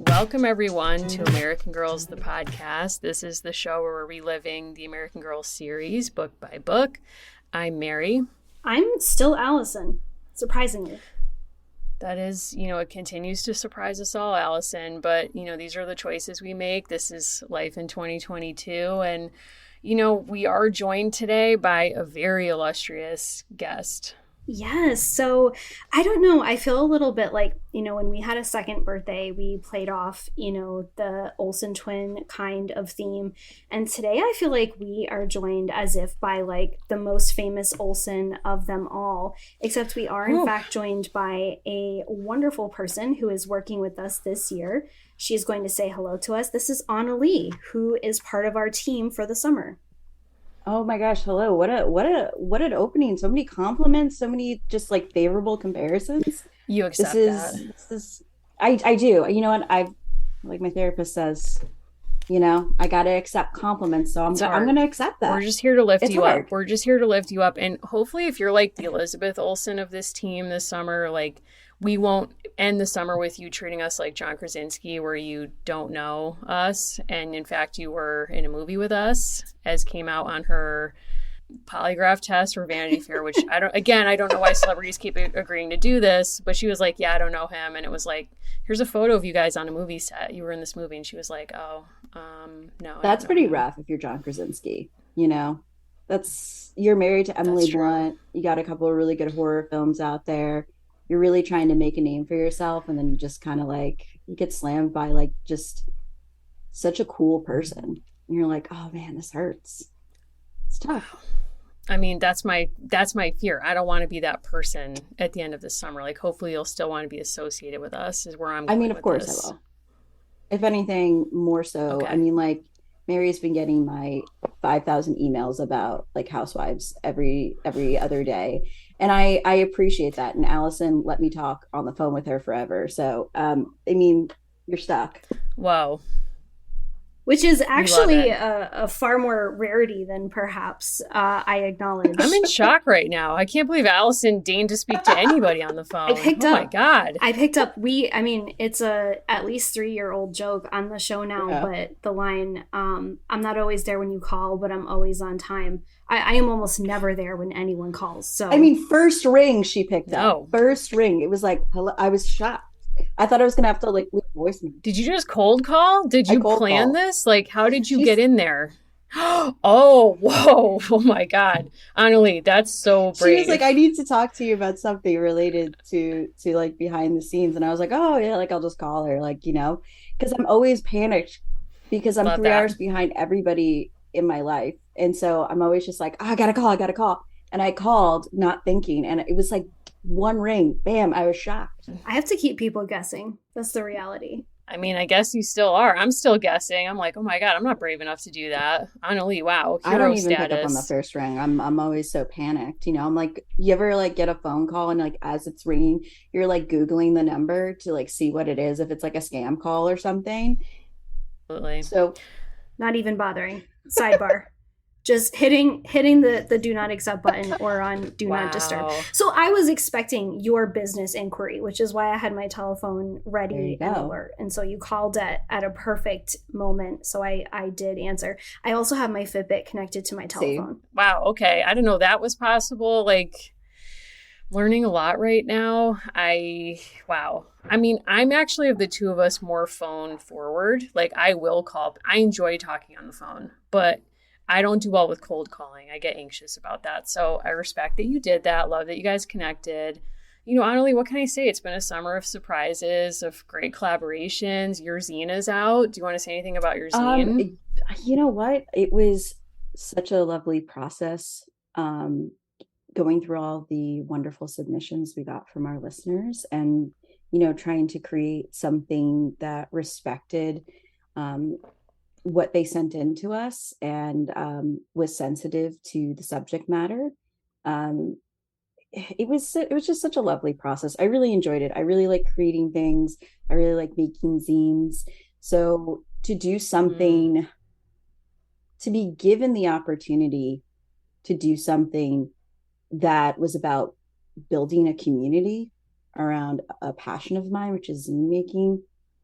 Welcome, everyone, to American Girls, the podcast. This is the show where we're reliving the American Girls series, book by book. I'm Mary. I'm still Allison, surprisingly. That is, it continues to surprise us all, Allison. But, these are the choices we make. This is life in 2022. And, we are joined today by a very illustrious guest. Yes. So I don't know. I feel a little bit like, when we had a second birthday, we played off, the Olsen twin kind of theme. And today I feel like we are joined as if by like the most famous Olsen of them all, except we are in fact joined by a wonderful person who is working with us this year. She's going to say hello to us. This is Anna Lee, who is part of our team for the summer. Oh my gosh, hello. What an opening. So many compliments, so many just like favorable comparisons. You accept that. I do. You know what? Like my therapist says, I got to accept compliments. So I'm going to accept that. We're just here to lift you up. We're just here to lift you up. And hopefully if you're like the Elizabeth Olsen of this team this summer, like we won't end the summer with you treating us like John Krasinski, where you don't know us. And in fact, you were in a movie with us, as came out on her polygraph test for Vanity Fair, which I don't know why celebrities keep agreeing to do this, but she was like, yeah, I don't know him. And it was like, here's a photo of you guys on a movie set. You were in this movie. And she was like, no. That's pretty rough if you're John Krasinski, you're married to Emily Blunt. You got a couple of really good horror films out there. You're really trying to make a name for yourself, and then you just kind of like you get slammed by like just such a cool person, and you're like, oh man, this hurts. It's tough. I mean, that's my fear. I don't want to be that person at the end of the summer. Like, hopefully you'll still want to be associated with us, is where I'm going. I mean, of course this. I will. If anything, more so. Okay. I mean, like Mary's been getting my 5,000 emails about like housewives every other day. And I appreciate that. And Allison let me talk on the phone with her forever. So, I mean, you're stuck. Whoa. Which is actually a far more rarity than perhaps I acknowledge. I'm in shock right now. I can't believe Allison deigned to speak to anybody on the phone. My God. I picked up, it's a at least 3-year-old joke on the show now, but the line, I'm not always there when you call, but I'm always on time. I am almost never there when anyone calls. So I mean, first ring she picked up. First ring. It was like, hello. I was shocked. I thought I was going to have to like leave a voicemail. Did you just cold call? Did you plan this? Like, how did you get in there? Oh, whoa. Oh my God. Annalie, that's so brave. She was like, I need to talk to you about something related to like behind the scenes. And I was like, oh yeah, like I'll just call her, like, because I'm always panicked because I'm 3 hours behind everybody in my life. And so I'm always just like, I gotta call. And I called not thinking. And it was like one ring, bam, I was shocked. I have to keep people guessing. That's the reality. I mean, I guess you still are. I'm still guessing. I'm like, oh my God, I'm not brave enough to do that. Annalie, wow, hero I don't even status. Pick up on the first ring. I'm always so panicked. I'm like, you ever like get a phone call and like as it's ringing, you're like Googling the number to like see what it is, if it's like a scam call or something. Absolutely. So not even bothering. Sidebar. Just hitting the do not accept button or on do not disturb. So I was expecting your business inquiry, which is why I had my telephone ready and alert. And so you called at a perfect moment. So I did answer. I also have my Fitbit connected to my telephone. Wow. Okay. I didn't know that was possible. Like, learning a lot right now. Wow. I mean, I'm actually of the two of us more phone forward. Like, I will call. I enjoy talking on the phone, but I don't do well with cold calling. I get anxious about that. So I respect that you did that. Love that you guys connected. Annalie, what can I say? It's been a summer of surprises, of great collaborations. Your zine is out. Do you want to say anything about your zine? You know what? It was such a lovely process going through all the wonderful submissions we got from our listeners and, trying to create something that respected what they sent in to us and was sensitive to the subject matter. It was just such a lovely process. I really enjoyed it. I really like creating things. I really like making zines. So to do something, to be given the opportunity to do something that was about building a community around a passion of mine, which is zine making.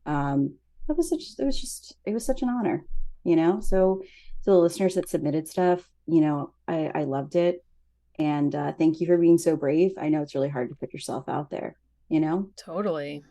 It was such an honor, you know? So to the listeners that submitted stuff, you know, I loved it. And thank you for being so brave. I know it's really hard to put yourself out there, you know? Totally.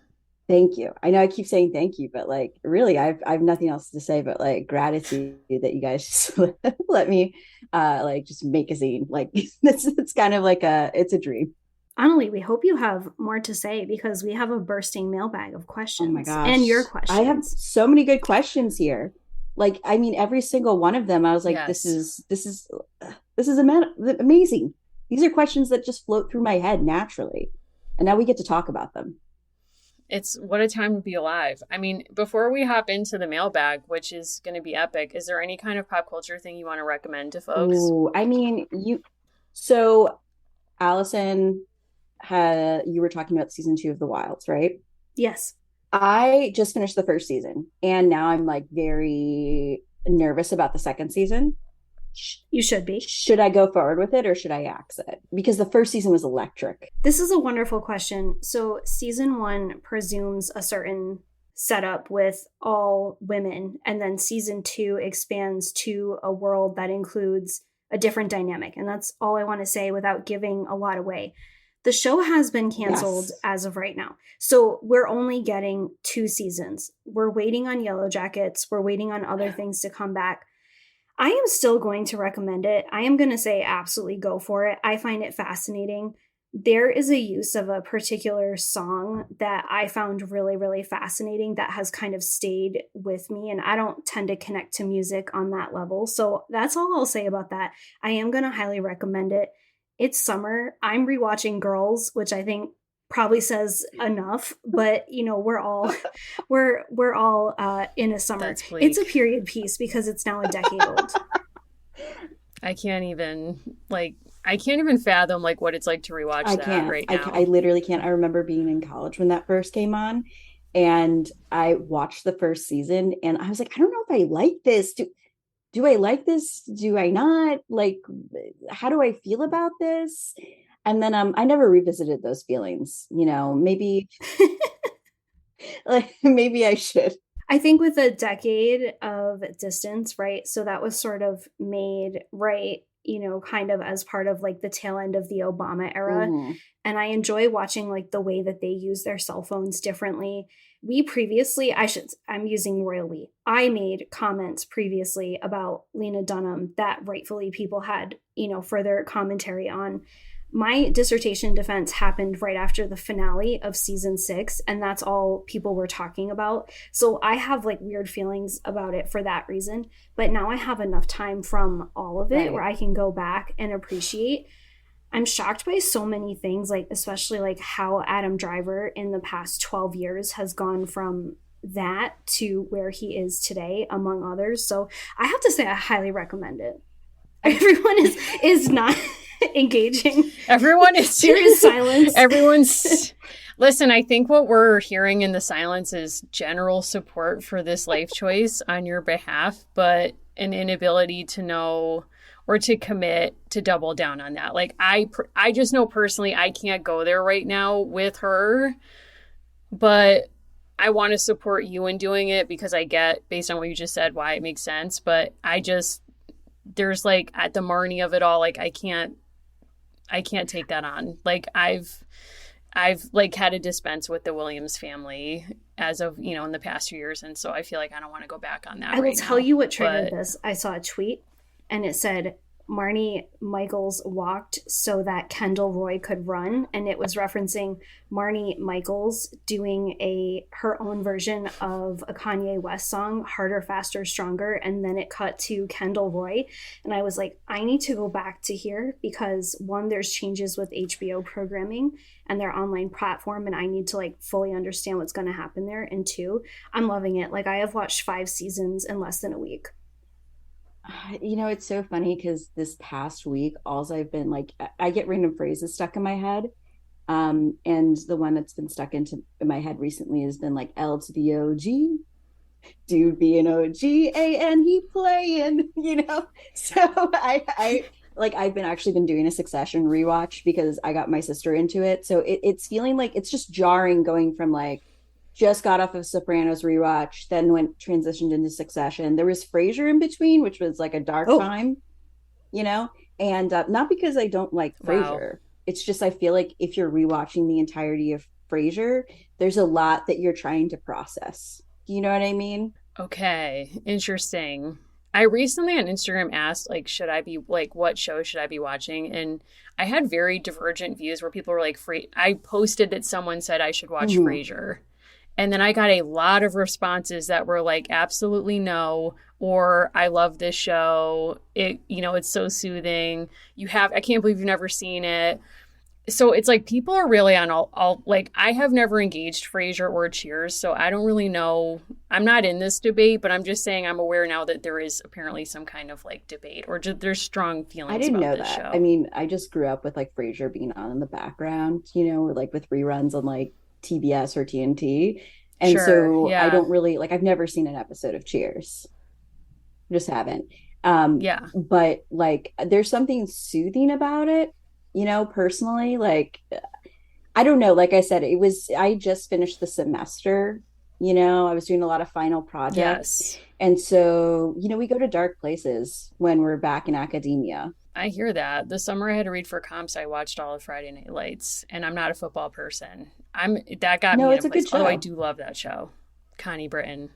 Thank you. I know I keep saying thank you, but like really I've nothing else to say but like gratitude that you guys just let me like just make a zine. Like it's kind of like it's a dream. Annalie, we hope you have more to say because we have a bursting mailbag of Oh my questions gosh. and your I have questions. so many good questions here. Like, I mean, every single one of them, I was like, Yes. this is amazing. These are questions that just float through my head naturally. And now we get to talk about them. It's what a time to be alive. I mean, before we hop into the mailbag, which is going to be epic, is there any kind of pop culture thing you want to recommend to folks? Ooh, I mean, so Allison you were talking about season 2 of The Wilds, right? Yes. I just finished the first season and now I'm like very nervous about the second season. You should be. Should I go forward with it or should I axe it? Because the first season was electric. This is a wonderful question. So, season 1 presumes a certain setup with all women, and then season 2 expands to a world that includes a different dynamic. And that's all I want to say without giving a lot away. The show has been canceled as of right now. So, we're only getting 2 seasons. We're waiting on Yellow Jackets, we're waiting on other things to come back. I am still going to recommend it. I am going to say absolutely go for it. I find it fascinating. There is a use of a particular song that I found really, really fascinating that has kind of stayed with me. And I don't tend to connect to music on that level. So that's all I'll say about that. I am going to highly recommend it. It's summer. I'm rewatching Girls, which I think probably says enough, but you know, we're all in a summer. It's a period piece because it's now a decade old. I can't even fathom like what it's like to rewatch that right now. I literally can't. I remember being in college when that first came on and I watched the first season and I was like, I don't know if I like this. Do I like this? Do I not? Like, how do I feel about this? And then I never revisited those feelings, you know, maybe like maybe I should. I think with a decade of distance, right? So that was sort of made right, you know, kind of as part of like the tail end of the Obama era. Mm-hmm. And I enjoy watching like the way that they use their cell phones differently. I'm using royally. I made comments previously about Lena Dunham that rightfully people had, you know, further commentary on. My dissertation defense happened right after the finale of season 6, and that's all people were talking about. So I have like weird feelings about it for that reason. But now I have enough time from all of it where I can go back and appreciate. I'm shocked by so many things, like especially like how Adam Driver in the past 12 years has gone from that to where he is today, among others. So I have to say I highly recommend it. Everyone is not engaging. Everyone is serious silence. Listen, I think what we're hearing in the silence is general support for this life choice on your behalf, but an inability to know or to commit to double down on that. Like I just know personally I can't go there right now with her, but I want to support you in doing it because I get, based on what you just said, why it makes sense. But there's like at the Marnie of it all, like I can't take that on. Like I've like had to dispense with the Williams family as of, you know, in the past few years. And so I feel like I don't want to go back on that. I will tell you what triggered this. I saw a tweet and it said, Marnie Michaels walked so that Kendall Roy could run, and it was referencing Marnie Michaels doing her own version of a Kanye West song, Harder, Faster, Stronger, and then it cut to Kendall Roy, and I was like, I need to go back to here because one, there's changes with HBO programming and their online platform, and I need to like fully understand what's going to happen there, and two, I'm loving it. Like I have watched 5 seasons in less than a week. You know, it's so funny because this past week, I've been like, I get random phrases stuck in my head. And the one that's been stuck in my head recently has been like L to the OG, dude being OG, AN he playing, you know? So I like I've been actually been doing a Succession rewatch because I got my sister into it. So it's feeling like it's just jarring going from like just got off of Sopranos rewatch, then went transitioned into Succession. There was Frasier in between, which was like a dark Oh, time, you know? And not because I don't like Wow. Frasier. It's just I feel like if you're rewatching the entirety of Frasier, there's a lot that you're trying to process. Do you know what I mean? Okay, interesting. I recently on Instagram asked, like, should I be, like, what show should I be watching? And I had very divergent views where people were like, I posted that someone said I should watch Mm-hmm. Frasier. And then I got a lot of responses that were like, absolutely no, or I love this show. It's so soothing. I can't believe you've never seen it. So it's like people are really on all like I have never engaged Frasier or Cheers, so I don't really know. I'm not in this debate, but I'm just saying I'm aware now that there is apparently some kind of like debate or just, there's strong I feelings didn't about know this that. I show. mean, I just grew up with like Frasier being on in the background, like with reruns on like TBS or TNT. And Sure, so I yeah, don't really like I've never seen an episode of Cheers. Just haven't. yeah, But like there's something soothing about it, personally. Like I don't know, like I said, I just finished the semester, I was doing a lot of final projects. yes. And so, we go to dark places when we're back in academia. I hear that. The summer I had to read for comps, I watched all of Friday Night Lights, and I'm not a football person. That got No, me in it's a a good place. Although I show. do love that show, Connie Britton.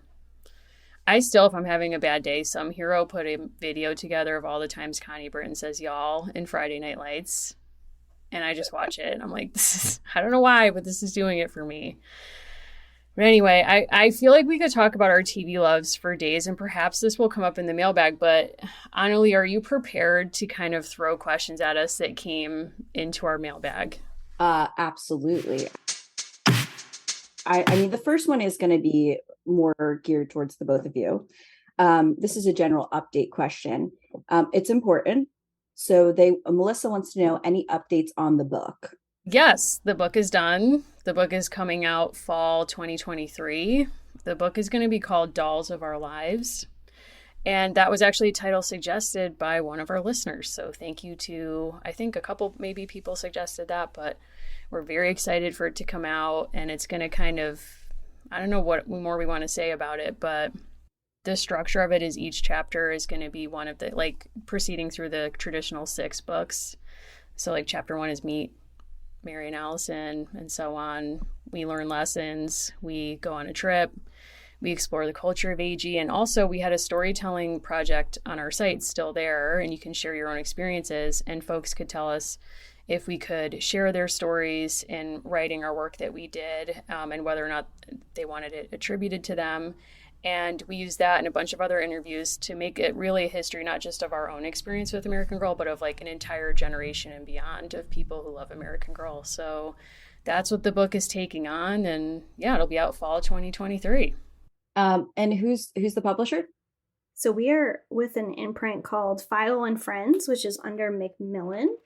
I still, if I'm having a bad day, some hero put a video together of all the times Connie Britton says y'all in Friday Night Lights, and I just watch it. And I'm like, I don't know why, but this is doing it for me. But anyway, I feel like we could talk about our TV loves for days, and perhaps this will come up in the mailbag. But Annalie, are you prepared to kind of throw questions at us that came into our mailbag? Absolutely. I mean, the first one is going to be more geared towards the both of you. This is a general update question. It's important. So Melissa wants to know any updates on the book. Yes, the book is done. The book is coming out fall 2023. The book is going to be called Dolls of Our Lives. And that was actually a title suggested by one of our listeners. So thank you to, I think a couple, maybe people suggested that, but we're very excited for it to come out. And it's going to kind of, I don't know what more we want to say about it, but the structure of it is each chapter is going to be one of the, like, proceeding through the traditional 6 books. So, like, chapter 1 is Meet Mary and Allison, and so on. We learn lessons, we go on a trip, we explore the culture of AG, and also we had a storytelling project on our site still there, and you can share your own experiences, and folks could tell us if we could share their stories in writing our work that we did, and whether or not they wanted it attributed to them. And we used that and a bunch of other interviews to make it really a history, not just of our own experience with American Girl, but of like an entire generation and beyond of people who love American Girl. So that's what the book is taking on. And yeah, it'll be out fall 2023. And who's the publisher? so we are with an imprint called File and Friends, which is under Macmillan.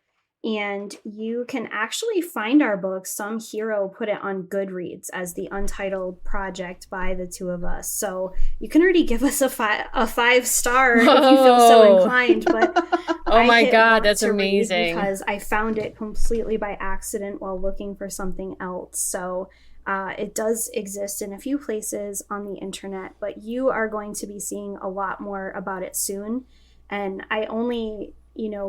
And you can actually find our book. Some hero put it on Goodreads as the untitled project by the two of us. So you can already give us a 5-star if you feel so inclined. But oh my God, that's amazing. Because I found it completely by accident while looking for something else. So it does exist in a few places on the internet, but you are going to be seeing a lot more about it soon. And I only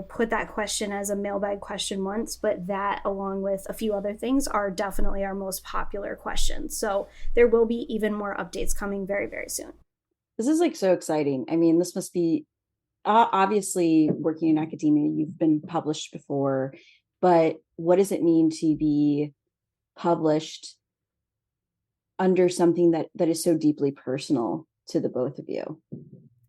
put that question as a mailbag question once, but that, along with a few other things, are definitely our most popular questions. So there will be even more updates coming very, very soon. This is like so exciting. I mean, this must be obviously working in academia, you've been published before, but what does it mean to be published under something that is so deeply personal to the both of you?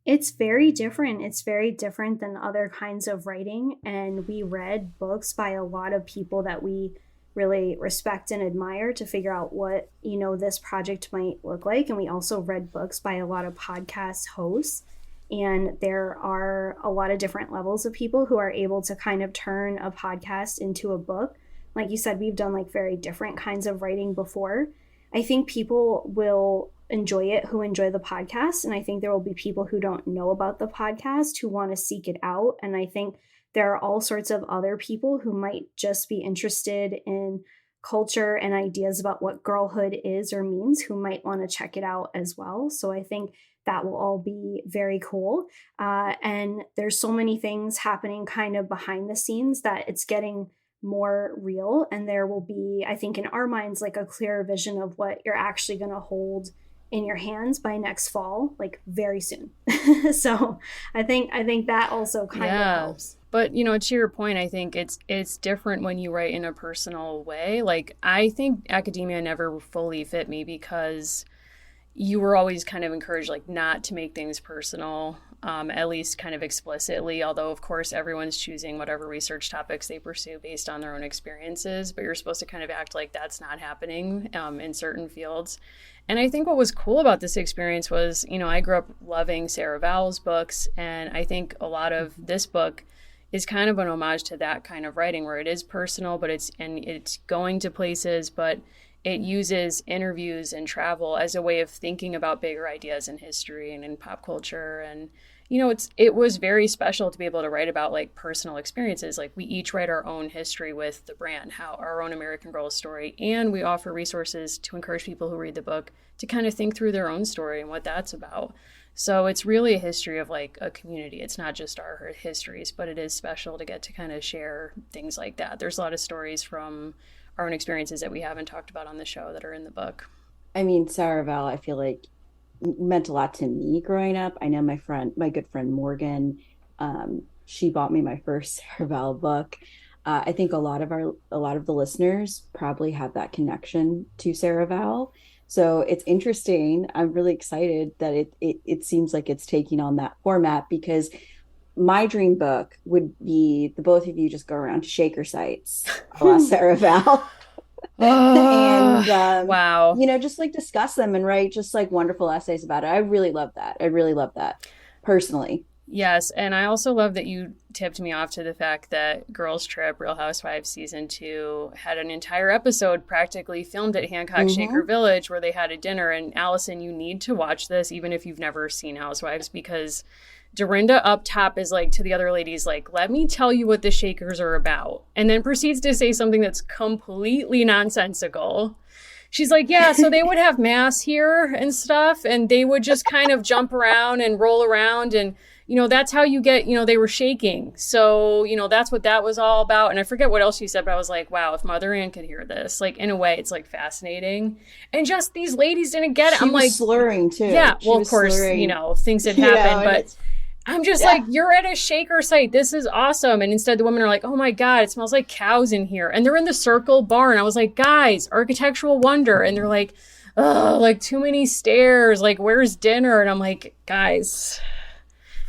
It's very different. It's very different than other kinds of writing. And we read books by a lot of people that we really respect and admire to figure out what, this project might look like. And we also read books by a lot of podcast hosts. And there are a lot of different levels of people who are able to kind of turn a podcast into a book. Like you said, we've done like very different kinds of writing before. I think people will enjoy it who enjoy the podcast. And I think there will be people who don't know about the podcast who want to seek it out. And I think there are all sorts of other people who might just be interested in culture and ideas about what girlhood is or means who might want to check it out as well. So I think that will all be very cool. And there's so many things happening kind of behind the scenes that it's getting more real. And there will be, I think in our minds, like a clearer vision of what you're actually going to hold in your hands by next fall, like very soon. So I think that also kind of helps. But, to your point, I think it's different when you write in a personal way. Like, I think academia never fully fit me because you were always kind of encouraged, like, not to make things personal, at least kind of explicitly. Although, of course, everyone's choosing whatever research topics they pursue based on their own experiences. But you're supposed to kind of act like that's not happening in certain fields. And I think what was cool about this experience was, I grew up loving Sarah Vowell's books. And I think a lot of this book is kind of an homage to that kind of writing where it is personal, but it's going to places, but it uses interviews and travel as a way of thinking about bigger ideas in history and in pop culture. And, it was very special to be able to write about like personal experiences. Like we each write our own history with the brand, how our own American Girl story. And we offer resources to encourage people who read the book to kind of think through their own story and what that's about. So it's really a history of like a community. It's not just our histories, but it is special to get to kind of share things like that. There's a lot of stories from our own experiences that we haven't talked about on the show that are in the book. I mean, Sarah Vowell, I feel like meant a lot to me growing up. I know my good friend Morgan, she bought me my first Sarah Vowell book. I think a lot of the listeners probably have that connection to Sarah Vowell. So it's interesting. I'm really excited that it seems like it's taking on that format, because my dream book would be the both of you just go around to shaker sites a la Sarah Vowell. And wow, just like discuss them and write just like wonderful essays about it. I really love that personally. Yes, and I also love that you tipped me off to the fact that Girls Trip, Real Housewives Season 2 had an entire episode practically filmed at Hancock Shaker Village where they had a dinner. And Allison, you need to watch this even if you've never seen Housewives, because Dorinda up top is like to the other ladies, like, let me tell you what the Shakers are about. And then proceeds to say something that's completely nonsensical. She's like, yeah, so they would have mass here and stuff, and they would just kind of jump around and roll around. And, that's how you get, they were shaking. So, that's what that was all about. And I forget what else she said, but I was like, wow, if Mother Ann could hear this, like, in a way, it's like fascinating. And just these ladies didn't get it. I'm like slurring too. Yeah, well, of course, slurring. Things had happened, but I'm just like, you're at a shaker site. This is awesome. And instead the women are like, oh my God, it smells like cows in here. And they're in the Circle Barn. I was like, guys, architectural wonder. And they're like, oh, like too many stairs. Like, where's dinner? And I'm like, guys,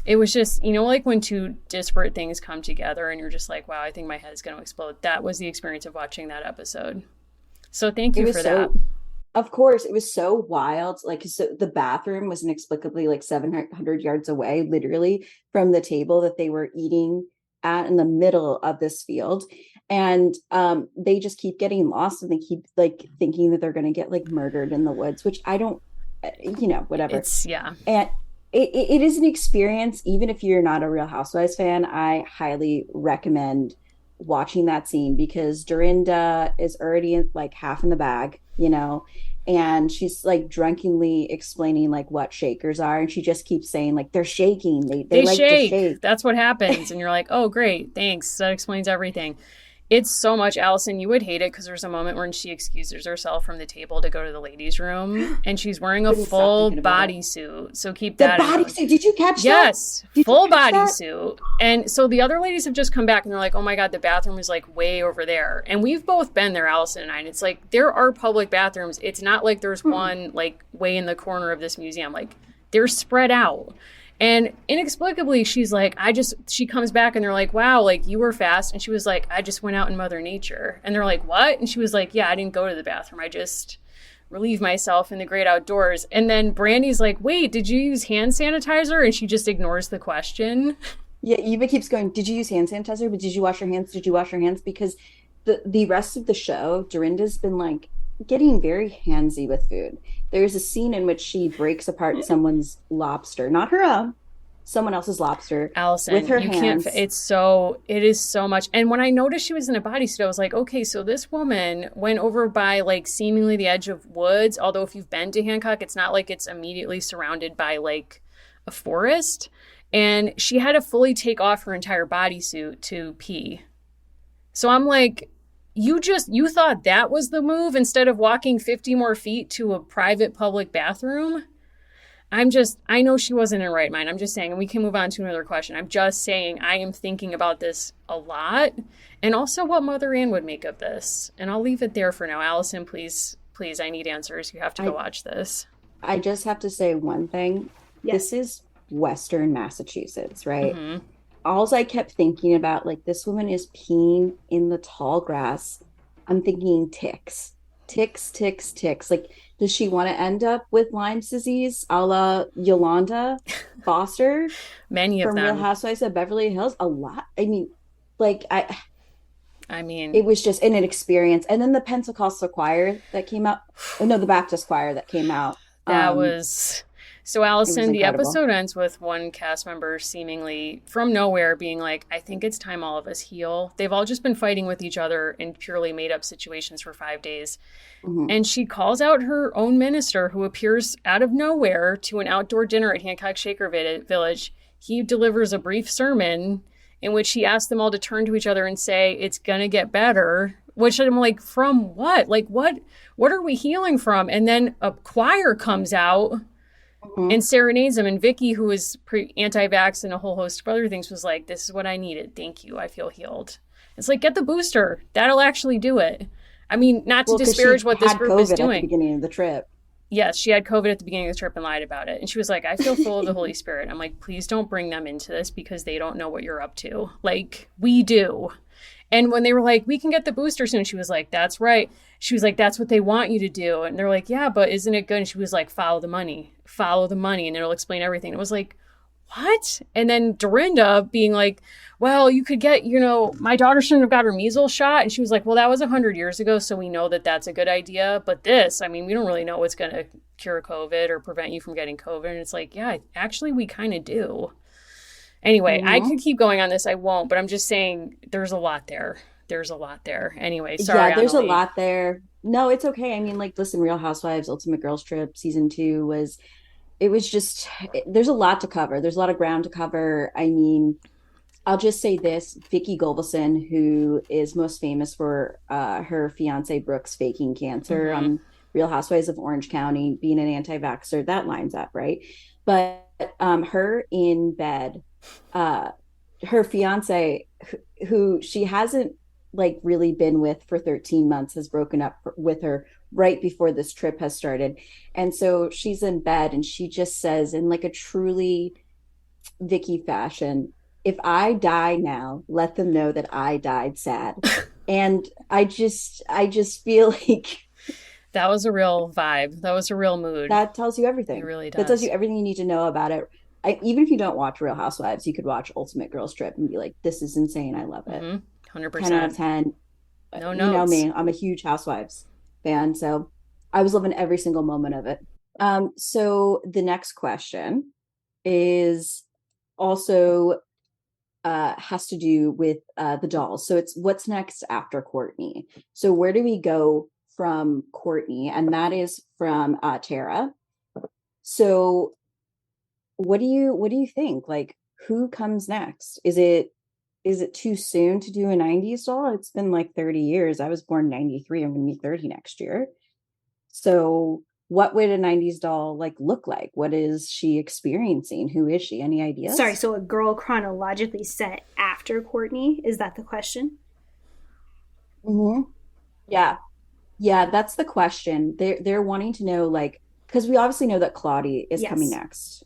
it was just, like when two disparate things come together and you're just like, wow, I think my head's going to explode. That was the experience of watching that episode. So thank you for that. Of course, it was so wild. Like, so the bathroom was inexplicably like 700 yards away, literally from the table that they were eating at in the middle of this field. And they just keep getting lost, and they keep like thinking that they're going to get like murdered in the woods, which I don't, whatever. And it is an experience. Even if you're not a Real Housewives fan, I highly recommend watching that scene, because Dorinda is already like half in the bag, and she's like drunkenly explaining like what shakers are, and she just keeps saying like they're shaking, they like shake. To shake. That's what happens. And you're like, oh great, thanks, that explains everything. It's so much, Allison, you would hate it, because there's a moment when she excuses herself from the table to go to the ladies' room, and she's wearing a full bodysuit. So keep that in mind. Did you catch that? Yes, full bodysuit. And so the other ladies have just come back, and they're like, oh my God, the bathroom is like way over there. And we've both been there, Allison and I, and it's like, there are public bathrooms. It's not like there's one like way in the corner of this museum. Like, they're spread out. And inexplicably, she's like, she comes back and they're like, wow, like you were fast. And she was like, I just went out in Mother Nature. And they're like, what? And she was like, yeah, I didn't go to the bathroom. I just relieved myself in the great outdoors. And then Brandy's like, wait, did you use hand sanitizer? And she just ignores the question. Yeah, Eva keeps going, did you use hand sanitizer? But did you wash your hands? Did you wash your hands? Because the rest of the show, Dorinda's been like getting very handsy with food. There's a scene in which she breaks apart someone's lobster, not her own, someone else's lobster, with Allison, her you can't. hands. It is so much. And when I noticed she was in a bodysuit, I was like, okay, so this woman went over by like seemingly the edge of woods. Although if you've been to Hancock, it's not like it's immediately surrounded by like a forest. And she had to fully take off her entire bodysuit to pee. So I'm like, you thought that was the move instead of walking 50 more feet to a private public bathroom? I know she wasn't in her right mind. I'm just saying, and we can move on to another question. I'm just saying, I am thinking about this a lot and also what Mother Ann would make of this. And I'll leave it there for now. Allison, please, I need answers. You have to go watch this. I just have to say one thing. Yes. This is Western Massachusetts, right? Mm-hmm. Alls I kept thinking about, like, this woman is peeing in the tall grass. I'm thinking ticks, ticks, ticks, ticks. Like, does she want to end up with Lyme's disease, a la Yolanda Foster Many of from Real them. Housewives of Beverly Hills? A lot. I mean, like, I mean, it was just an experience. And then the Pentecostal choir that came out. Oh, no, the Baptist choir that came out. that was. So, It was Allison, the incredible. episode ends with one cast member seemingly from nowhere being like, I think it's time all of us heal. They've all just been fighting with each other in purely made up situations for 5 days. Mhm. And she calls out her own minister, who appears out of nowhere to an outdoor dinner at Hancock Shaker Village. He delivers a brief sermon in which he asks them all to turn to each other and say, it's going to get better. Which I'm like, from what? Like, what are we healing from? And then a choir comes out and serenades him. And Vicky, who was anti-vax and a whole host of other things, was like, this is what I needed. Thank you. I feel healed. It's like, get the booster. That'll actually do it. I mean, not to Well, 'cause disparage she what this had group is COVID at the doing. beginning of the trip. Yes, she had COVID at the beginning of the trip and lied about it. And she was like, I feel full of the Holy Spirit. I'm like, please don't bring them into this because they don't know what you're up to. Like, we do. And when they were like, we can get the booster soon, she was like, that's right. She was like, that's what they want you to do. And they're like, yeah, but isn't it good? And she was like, follow the money, and it'll explain everything. It was like, what? And then Dorinda being like, well, you could get, my daughter shouldn't have got her measles shot. And she was like, well, that was 100 years ago. So we know that that's a good idea. But this, I mean, we don't really know what's going to cure COVID or prevent you from getting COVID. And it's like, yeah, actually, we kind of do. Anyway, I could keep going on this. I won't. But I'm just saying there's a lot there. Anyway, sorry. Yeah, there's Annalie. a lot there. No, it's okay. I mean, like, listen, Real Housewives, Ultimate Girls Trip, season 2 was just, there's a lot to cover. There's a lot of ground to cover. I mean, I'll just say this, Vicky Golbeson, who is most famous for her fiance Brooks faking cancer on Real Housewives of Orange County, being an anti-vaxxer, that lines up, right? But her in bed, her fiance, who she hasn't like really been with for 13 months, has broken up with her right before this trip has started. And so she's in bed and she just says in like a truly Vicky fashion, if I die now, let them know that I died sad. And I just feel like That was a real vibe. That was a real mood. that tells you everything. It really That tells does. you everything you need to know about it. Even if you don't watch Real Housewives, you could watch Ultimate Girls Trip and be like, this is insane. I love it. 10 out of 100%. 10. No You know notes. me, I'm a huge Housewives fan. So I was loving every single moment of it. So the next question is also has to do with the dolls. So it's what's next after Courtney. So where do we go from Courtney? And that is from Tara. So what do you think? Like, who comes next? Is it too soon to do a 90s doll? It's been like 30 years. I was born 93. I'm going to be 30 next year. So what would a 90s doll like look like? What is she experiencing? Who is she? Any ideas? Sorry, so a girl chronologically set after Courtney? Is that the question? Mm-hmm. Yeah. Yeah, that's the question. They're wanting to know, like, because we obviously know that Claudie is coming Yes. next.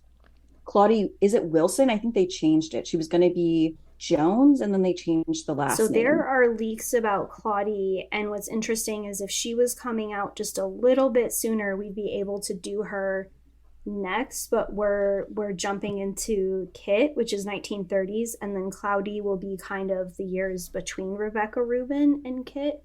Claudie, is it Wilson? I think they changed it. She was going to be Jones, and then they changed the last So there name. are leaks about Claudie, and what's interesting is if she was coming out just a little bit sooner, we'd be able to do her next, but we're jumping into Kit, which is 1930s, and then Cloudy will be kind of the years between Rebecca Rubin and Kit.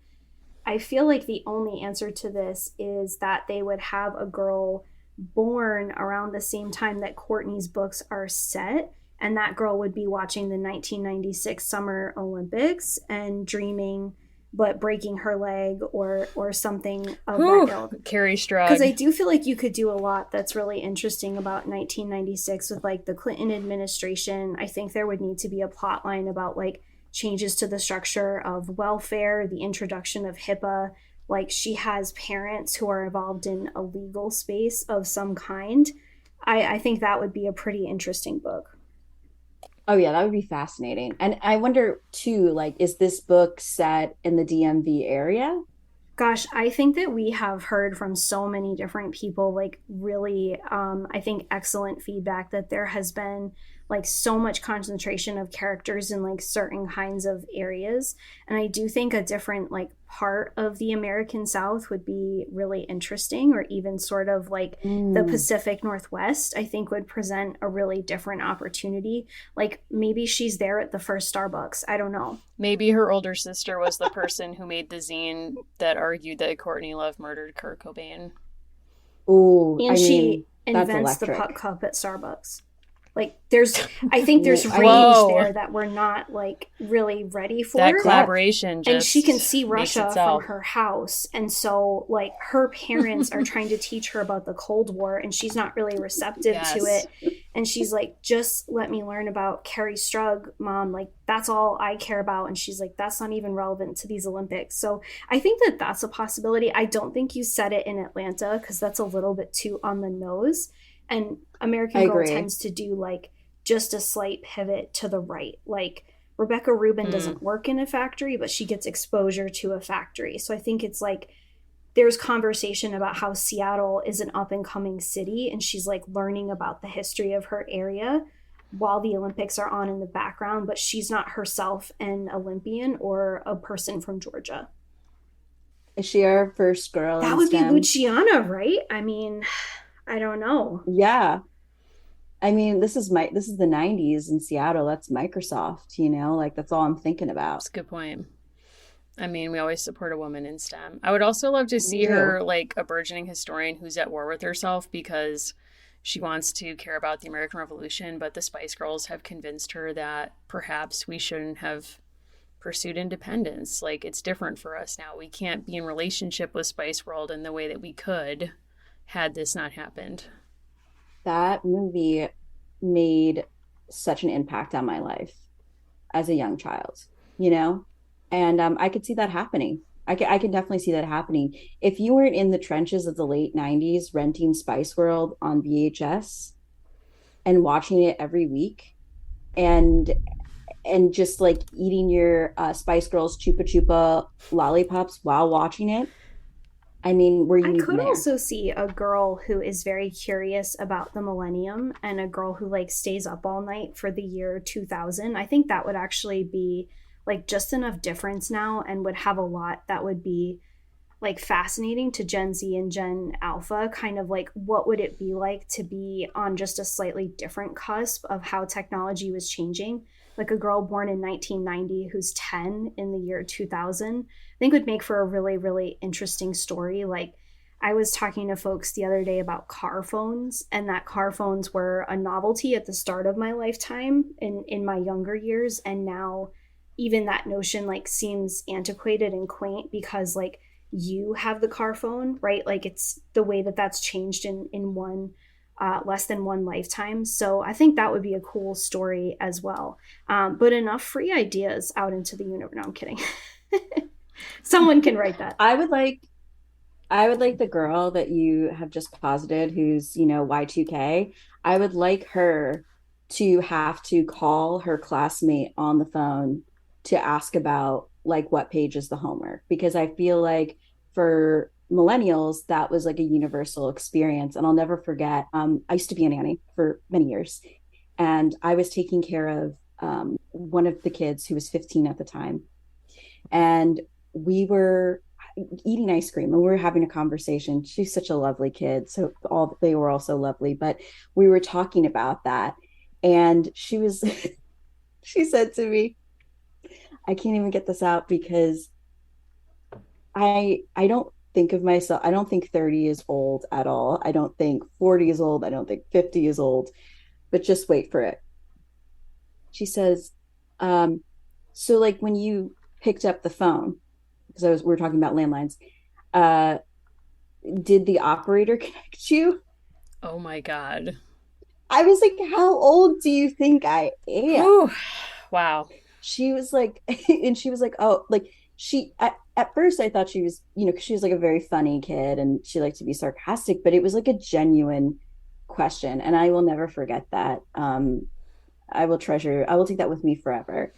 I feel like the only answer to this is that they would have a girl born around the same time that Courtney's books are set. And that girl would be watching the 1996 Summer Olympics and dreaming, but breaking her leg or something of that ilk. Carrie Strug. Because I do feel like you could do a lot that's really interesting about 1996 with like the Clinton administration. I think there would need to be a plot line about like changes to the structure of welfare, the introduction of HIPAA. Like she has parents who are involved in a legal space of some kind. I think that would be a pretty interesting book. Oh yeah, that would be fascinating. And I wonder too, like, is this book set in the DMV area? Gosh, I think that we have heard from so many different people, like really, I think excellent feedback that there has been like so much concentration of characters in like certain kinds of areas. And I do think a different like part of the American South would be really interesting, or even sort of like the Pacific Northwest, I think would present a really different opportunity. Like maybe she's there at the first Starbucks. I don't know. Maybe her older sister was the person who made the zine that argued that Courtney Love murdered Kurt Cobain. Oh, and I she mean, invents the electric. puck cup at Starbucks. Like I think there's range Whoa. there that we're not like really ready for. That collaboration just and she can see makes Russia itself. from her house, and so like her parents are trying to teach her about the Cold War, and she's not really receptive to Yes. it. And she's like, just let me learn about Carrie Strug, Mom. Like that's all I care about. And she's like, that's not even relevant to these Olympics. So I think that that's a possibility. I don't think you set it in Atlanta because that's a little bit too on the nose. And American Girl tends to do like just a slight pivot to the right. Like Rebecca Rubin doesn't work in a factory, but she gets exposure to a factory. So I think it's like there's conversation about how Seattle is an up and coming city, and she's like learning about the history of her area while the Olympics are on in the background, but she's not herself an Olympian or a person from Georgia. Is she our first girl That in would STEM? be Luciana, right? I mean, I don't know. Yeah. I mean, this is the 90s in Seattle. That's Microsoft, like that's all I'm thinking about. That's a good point. I mean, we always support a woman in STEM. I would also love to see Yeah. her like a burgeoning historian who's at war with herself because she wants to care about the American Revolution, but the Spice Girls have convinced her that perhaps we shouldn't have pursued independence. Like it's different for us now. We can't be in relationship with Spice World in the way that we could had this not happened. That movie made such an impact on my life as a young child, and I could see that happening. I can definitely see that happening. If you weren't in the trenches of the late 90s renting Spice World on VHS and watching it every week and just like eating your Spice Girls Chupa Chupa lollipops while watching it, I mean, were you I even could there? also see a girl who is very curious about the millennium and a girl who like stays up all night for the year 2000. I think that would actually be like just enough difference now and would have a lot that would be like fascinating to Gen Z and Gen Alpha. Kind of like what would it be like to be on just a slightly different cusp of how technology was changing? Like a girl born in 1990 who's 10 in the year 2000, I think would make for a really, really interesting story. Like I was talking to folks the other day about car phones, and that car phones were a novelty at the start of my lifetime in my younger years. And now even that notion like seems antiquated and quaint because like you have the car phone, right? Like it's the way that that's changed in one less than one lifetime. So I think that would be a cool story as well. But enough free ideas out into the universe. No, I'm kidding. Someone can write that. I would like the girl that you have just posited who's, Y2K. I would like her to have to call her classmate on the phone to ask about like what page is the homework, because I feel like for millennials that was like a universal experience. And I'll never forget, I used to be a nanny for many years, and I was taking care of one of the kids who was 15 at the time, and we were eating ice cream and we were having a conversation. She's such a lovely kid, so they were also lovely, but we were talking about that, and she said to me, I can't even get this out because I don't think of myself, I don't think 30 is old at all. I don't think 40 is old. I don't think 50 is old, but just wait for it. She says, um, so like when you picked up the phone, because we were talking about landlines, uh, did the operator connect you? Oh my God. I was like, how old do you think I am? Whew. Wow. She was like, and she was like, oh, like at first I thought she was, because she was like a very funny kid and she liked to be sarcastic, but it was like a genuine question. And I will never forget that. I will take that with me forever.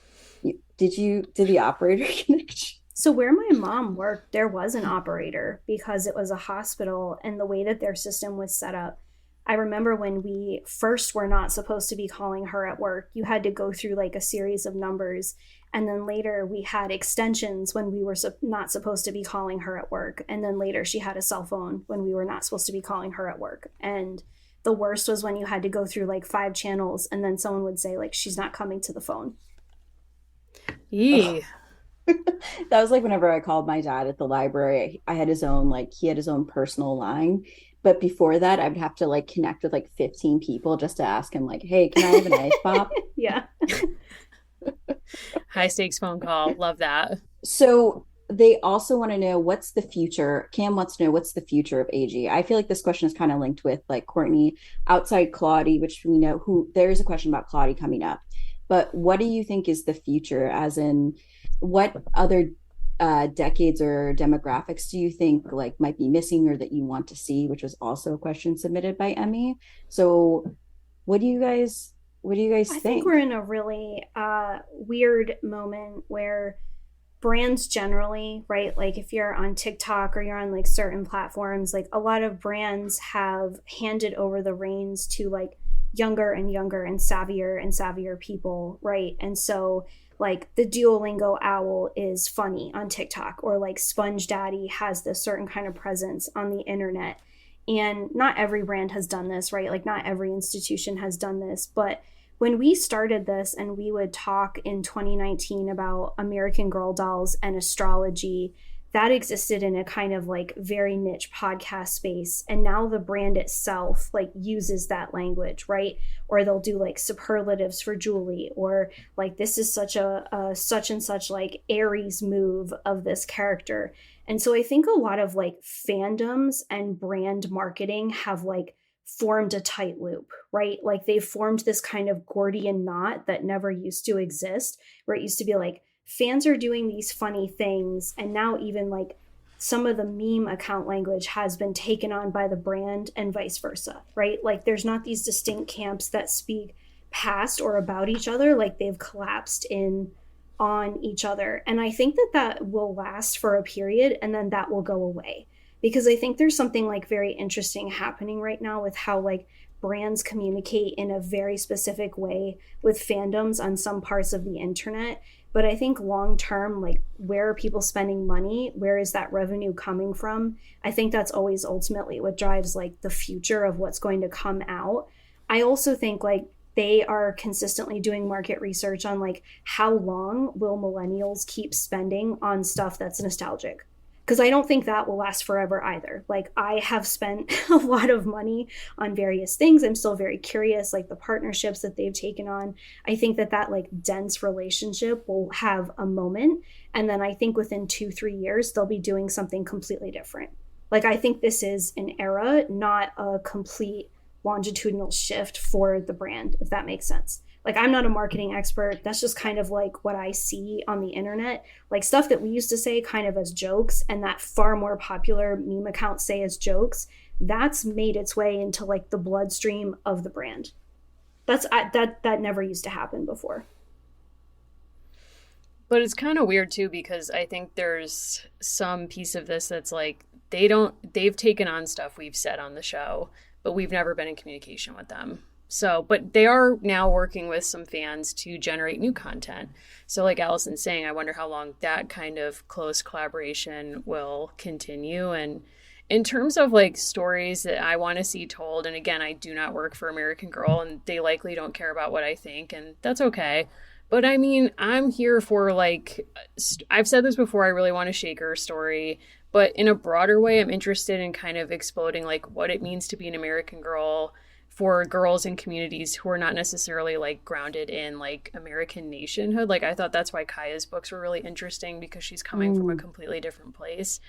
Did the operator connect you? So where my mom worked, there was an operator because it was a hospital and the way that their system was set up. I remember when we first were not supposed to be calling her at work, you had to go through like a series of numbers. And then later we had extensions when we were not supposed to be calling her at work. And then later she had a cell phone when we were not supposed to be calling her at work. And the worst was when you had to go through like 5 channels and then someone would say like, she's not coming to the phone. Yee. That was like whenever I called my dad at the library. I had his own, like, he had his own personal line. But before that, I would have to like connect with like 15 people just to ask him, like, hey, can I have an ice pop? Yeah. High stakes phone call. Love that. So they also want to know what's the future. Cam wants to know what's the future of AG. I feel like this question is kind of linked with like Courtney outside Claudie, which we know who there is a question about Claudie coming up. But what do you think is the future, as in what other decades or demographics do you think like might be missing or that you want to see, which was also a question submitted by Emmy. So what do you guys I think think? we're in a really weird moment where brands generally, right? Like if you're on TikTok or you're on like certain platforms, like a lot of brands have handed over the reins to like younger and younger and savvier people, right? And so like the Duolingo owl is funny on TikTok, or like Sponge Daddy has this certain kind of presence on the internet. And not every brand has done this, right? Like not every institution has done this, but when we started this and we would talk in 2019 about American Girl dolls and astrology, that existed in a kind of like very niche podcast space. And now the brand itself like uses that language, right? Or they'll do like superlatives for Julie, or like this is such a such and such like Aries move of this character. And so I think a lot of like fandoms and brand marketing have like formed a tight loop, right? Like they've formed this kind of Gordian knot that never used to exist, where it used to be like fans are doing these funny things. And now even like some of the meme account language has been taken on by the brand and vice versa, right? Like there's not these distinct camps that speak past or about each other. Like they've collapsed in on each other. And I think that that will last for a period and then that will go away, because I think there's something like very interesting happening right now with how like brands communicate in a very specific way with fandoms on some parts of the internet. But I think long term, like where are people spending money? Where is that revenue coming from? I think that's always ultimately what drives like the future of what's going to come out. I also think like they are consistently doing market research on like how long will millennials keep spending on stuff that's nostalgic, because I don't think that will last forever either. Like I have spent a lot of money on various things. I'm still very curious, like the partnerships that they've taken on. I think that that like dense relationship will have a moment. And then I think within 2-3 years, they'll be doing something completely different. Like I think this is an era, not a complete longitudinal shift for the brand, if that makes sense. Like I'm not a marketing expert. That's just kind of like what I see on the internet, like stuff that we used to say kind of as jokes and that far more popular meme accounts say as jokes. That's made its way into like the bloodstream of the brand. That never used to happen before. But it's kind of weird too, because I think there's some piece of this that's like they've taken on stuff we've said on the show, but we've never been in communication with them. So, but they are now working with some fans to generate new content. So like Allison's saying, I wonder how long that kind of close collaboration will continue. And in terms of like stories that I want to see told, and again, I do not work for American Girl and they likely don't care about what I think, and that's okay. But I mean, I'm here for like, I've said this before, I really want a Shaker story. But in a broader way, I'm interested in kind of exploding like what it means to be an American girl for girls in communities who are not necessarily like grounded in like American nationhood. Like I thought that's why Kaya's books were really interesting because she's coming from a completely different place.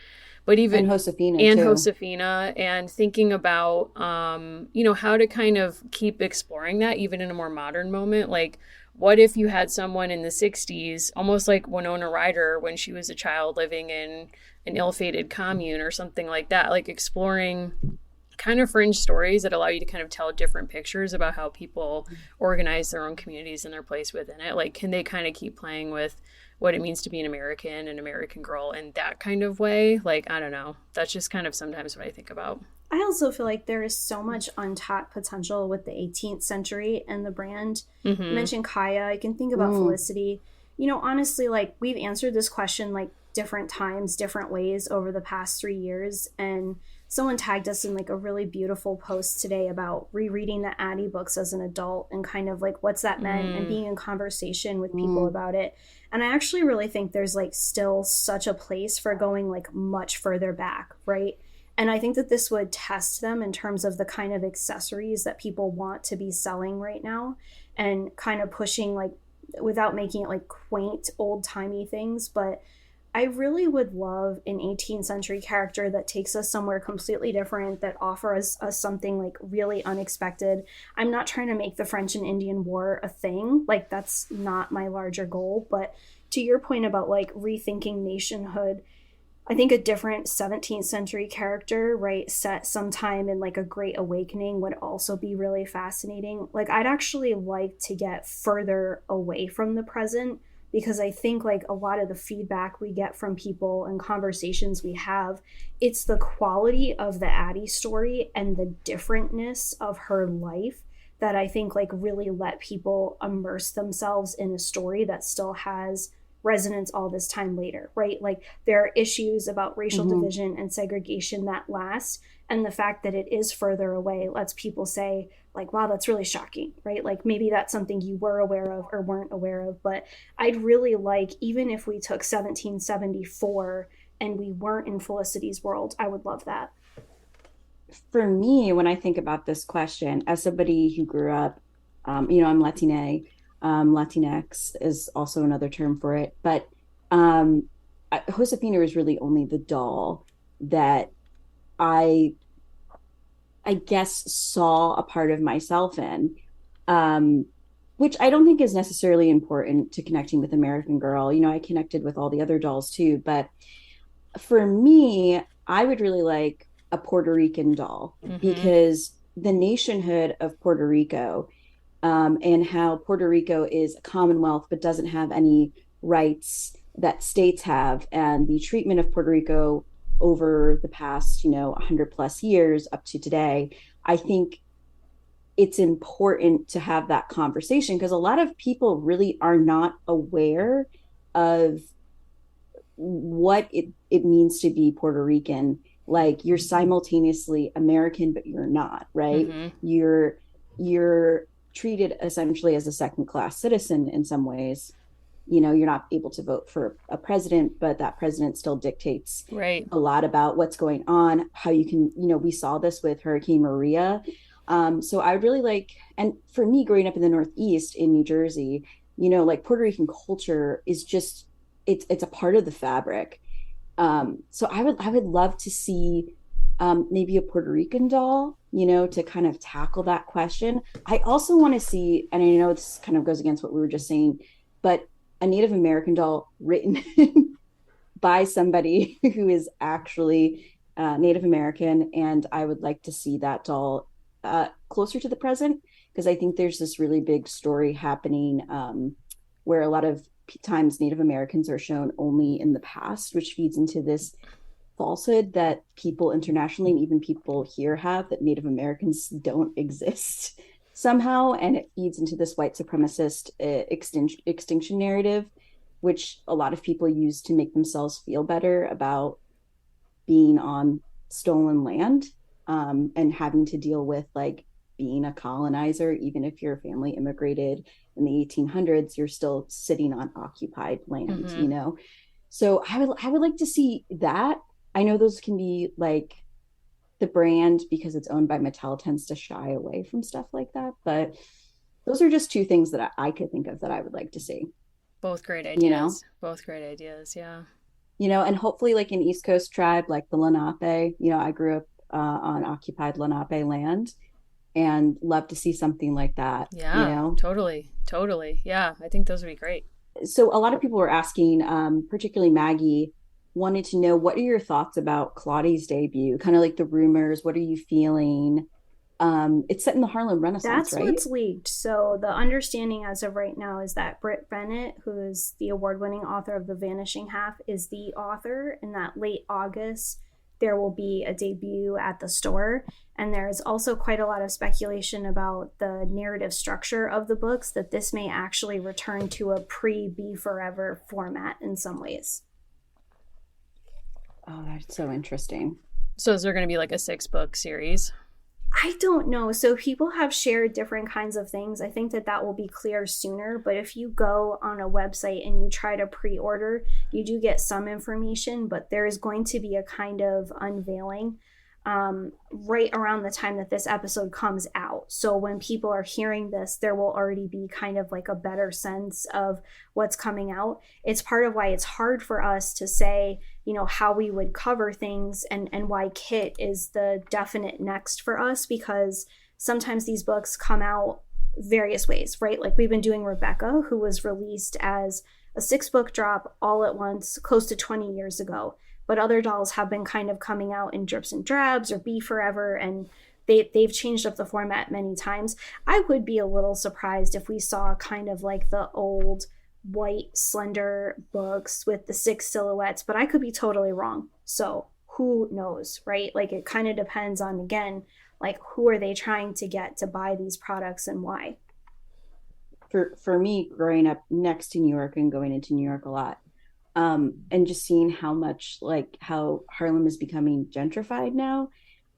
But even And Josefina and too. Josefina and thinking about you know, how to kind of keep exploring that even in a more modern moment. Like what if you had someone in the 60s, almost like Winona Ryder when she was a child living in an ill-fated commune or something like that, like exploring kind of fringe stories that allow you to kind of tell different pictures about how people organize their own communities and their place within it. Like, can they kind of keep playing with what it means to be an American girl in that kind of way? Like, I don't know. That's just kind of sometimes what I think about. I also feel like there is so much untapped potential with the 18th century and the brand. You mentioned Kaya. I can think about Felicity. You know, honestly, like we've answered this question like different times, different ways over the past 3 years. And someone tagged us in like a really beautiful post today about rereading the Addie books as an adult and kind of like what's that meant and being in conversation with people about it. And I actually really think there's like still such a place for going like much further back, right? And I think that this would test them in terms of the kind of accessories that people want to be selling right now and kind of pushing like without making it like quaint old timey things, but I really would love an 18th century character that takes us somewhere completely different, that offers us something like really unexpected. I'm not trying to make the French and Indian War a thing. Like that's not my larger goal. But to your point about like rethinking nationhood, I think a different 17th century character, right, set sometime in like a Great Awakening would also be really fascinating. Like I'd actually like to get further away from the present because I think like a lot of the feedback we get from people and conversations we have, it's the quality of the Addie story and the differentness of her life that I think like really let people immerse themselves in a story that still has resonance all this time later, right? Like there are issues about racial division and segregation that last, and the fact that it is further away lets people say like, wow, that's really shocking, right? Like maybe that's something you were aware of or weren't aware of. But I'd really like, even if we took 1774 and we weren't in Felicity's world, I would love that. For me, when I think about this question, as somebody who grew up, you know, I'm Latina. Latinx is also another term for it. But Josefina was really only the doll that I guess saw a part of myself in, which I don't think is necessarily important to connecting with American Girl. You know, I connected with all the other dolls too. But for me, I would really like a Puerto Rican doll because the nationhood of Puerto Rico and how Puerto Rico is a commonwealth but doesn't have any rights that states have, and the treatment of Puerto Rico over the past, you know, 100 plus years up to today, I think it's important to have that conversation because a lot of people really are not aware of what it means to be Puerto Rican. Like you're simultaneously American, but you're not, right? You're treated essentially as a second class citizen in some ways. You know, you're not able to vote for a president, but that president still dictates a lot about what's going on, how you can, you know, we saw this with Hurricane Maria. So I really like, and for me growing up in the Northeast in New Jersey, you know, like Puerto Rican culture is just, it's a part of the fabric. So I would love to see maybe a Puerto Rican doll, you know, to kind of tackle that question. I also want to see, and I know this kind of goes against what we were just saying, but a Native American doll written by somebody who is actually Native American. And I would like to see that doll closer to the present, because I think there's this really big story happening where a lot of times Native Americans are shown only in the past, which feeds into this falsehood that people internationally and even people here have, that Native Americans don't exist somehow, and it feeds into this white supremacist extinction narrative, which a lot of people use to make themselves feel better about being on stolen land and having to deal with like being a colonizer. Even if your family immigrated in the 1800s, you're still sitting on occupied land, Mm-hmm. So I would like to see that. I know those can be like, the brand, because it's owned by Mattel, tends to shy away from stuff like that. But those are just two things that I could think of that I would like to see, Both great you know? ideas. Both great ideas. Yeah. And hopefully like an East Coast tribe, like the Lenape, I grew up on occupied Lenape land and love to see something like that, Yeah. Totally. Totally. Yeah. I think those would be great. So a lot of people were asking, particularly Maggie, wanted to know, what are your thoughts about Claudie's debut? Kind of like the rumors. What are you feeling? It's set in the Harlem Renaissance, That's right? what's leaked. So the understanding as of right now is that Britt Bennett, who is the award-winning author of The Vanishing Half, is the author, and that late August there will be a debut at the store. And there's also quite a lot of speculation about the narrative structure of the books, that this may actually return to a pre-Be Forever format in some ways. Oh, that's so interesting. So is there going to be like a 6-book series? I don't know. So people have shared different kinds of things. I think that that will be clear sooner. But if you go on a website and you try to pre-order, you do get some information, but there is going to be a kind of unveiling right around the time that this episode comes out. So when people are hearing this, there will already be kind of like a better sense of what's coming out. It's part of why it's hard for us to say, how we would cover things, and why Kit is the definite next for us, because sometimes these books come out various ways, right? Like we've been doing Rebecca, who was released as a 6-book drop all at once close to 20 years ago. But other dolls have been kind of coming out in drips and drabs or Be Forever, and they've changed up the format many times. I would be a little surprised if we saw kind of like the old white slender books with the 6 silhouettes, but I could be totally wrong. So who knows, right? Like it kind of depends on, again, like who are they trying to get to buy these products and why. For me, growing up next to New York and going into New York a lot, and just seeing how much, like, how Harlem is becoming gentrified now,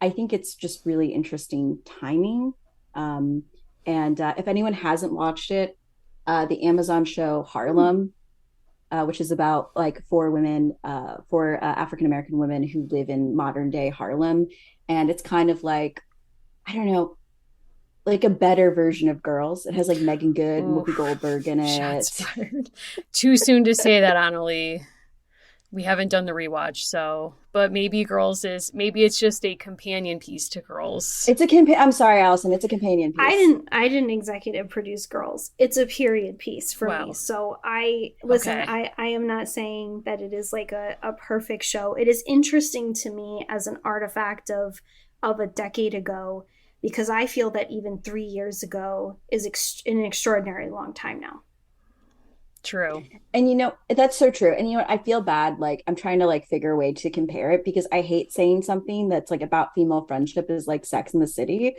I think it's just really interesting timing. And if anyone hasn't watched it, the Amazon show Harlem, which is about like 4 women, 4 African American women who live in modern day Harlem, and it's kind of like, I don't know, like a better version of Girls. It has like Megan Good and Whoopi Goldberg in Shots it. fired. Too soon to say that, Annalie. We haven't done the rewatch, so but maybe maybe it's just a companion piece to Girls. It's a I'm sorry, Allison. It's a companion piece. I didn't executive produce Girls. It's a period piece for me. So I listen, Okay. I am not saying that it is like a perfect show. It is interesting to me as an artifact of a decade ago, because I feel that even 3 years ago is an extraordinary long time now. True. And that's so true. And I feel bad. Like I'm trying to like figure a way to compare it, because I hate saying something that's like about female friendship is like Sex in the City,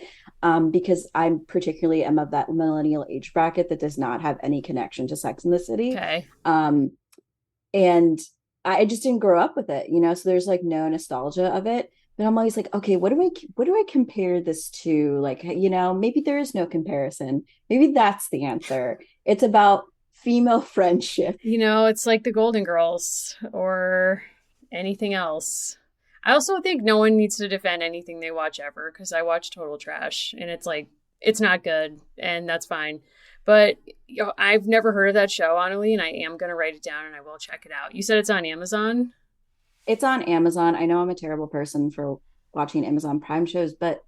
because I'm particularly am of that millennial age bracket that does not have any connection to Sex in the City. Okay. And I just didn't grow up with it, so there's like no nostalgia of it. But I'm always like, okay, what do I compare this to? Like, maybe there is no comparison. Maybe that's the answer. It's about female friendship. It's like the Golden Girls or anything else. I also think no one needs to defend anything they watch ever, because I watch total trash and it's like, it's not good, and that's fine. But I've never heard of that show, Annalie, and I am going to write it down and I will check it out. You said it's on Amazon? It's on Amazon. I know I'm a terrible person for watching Amazon Prime shows, but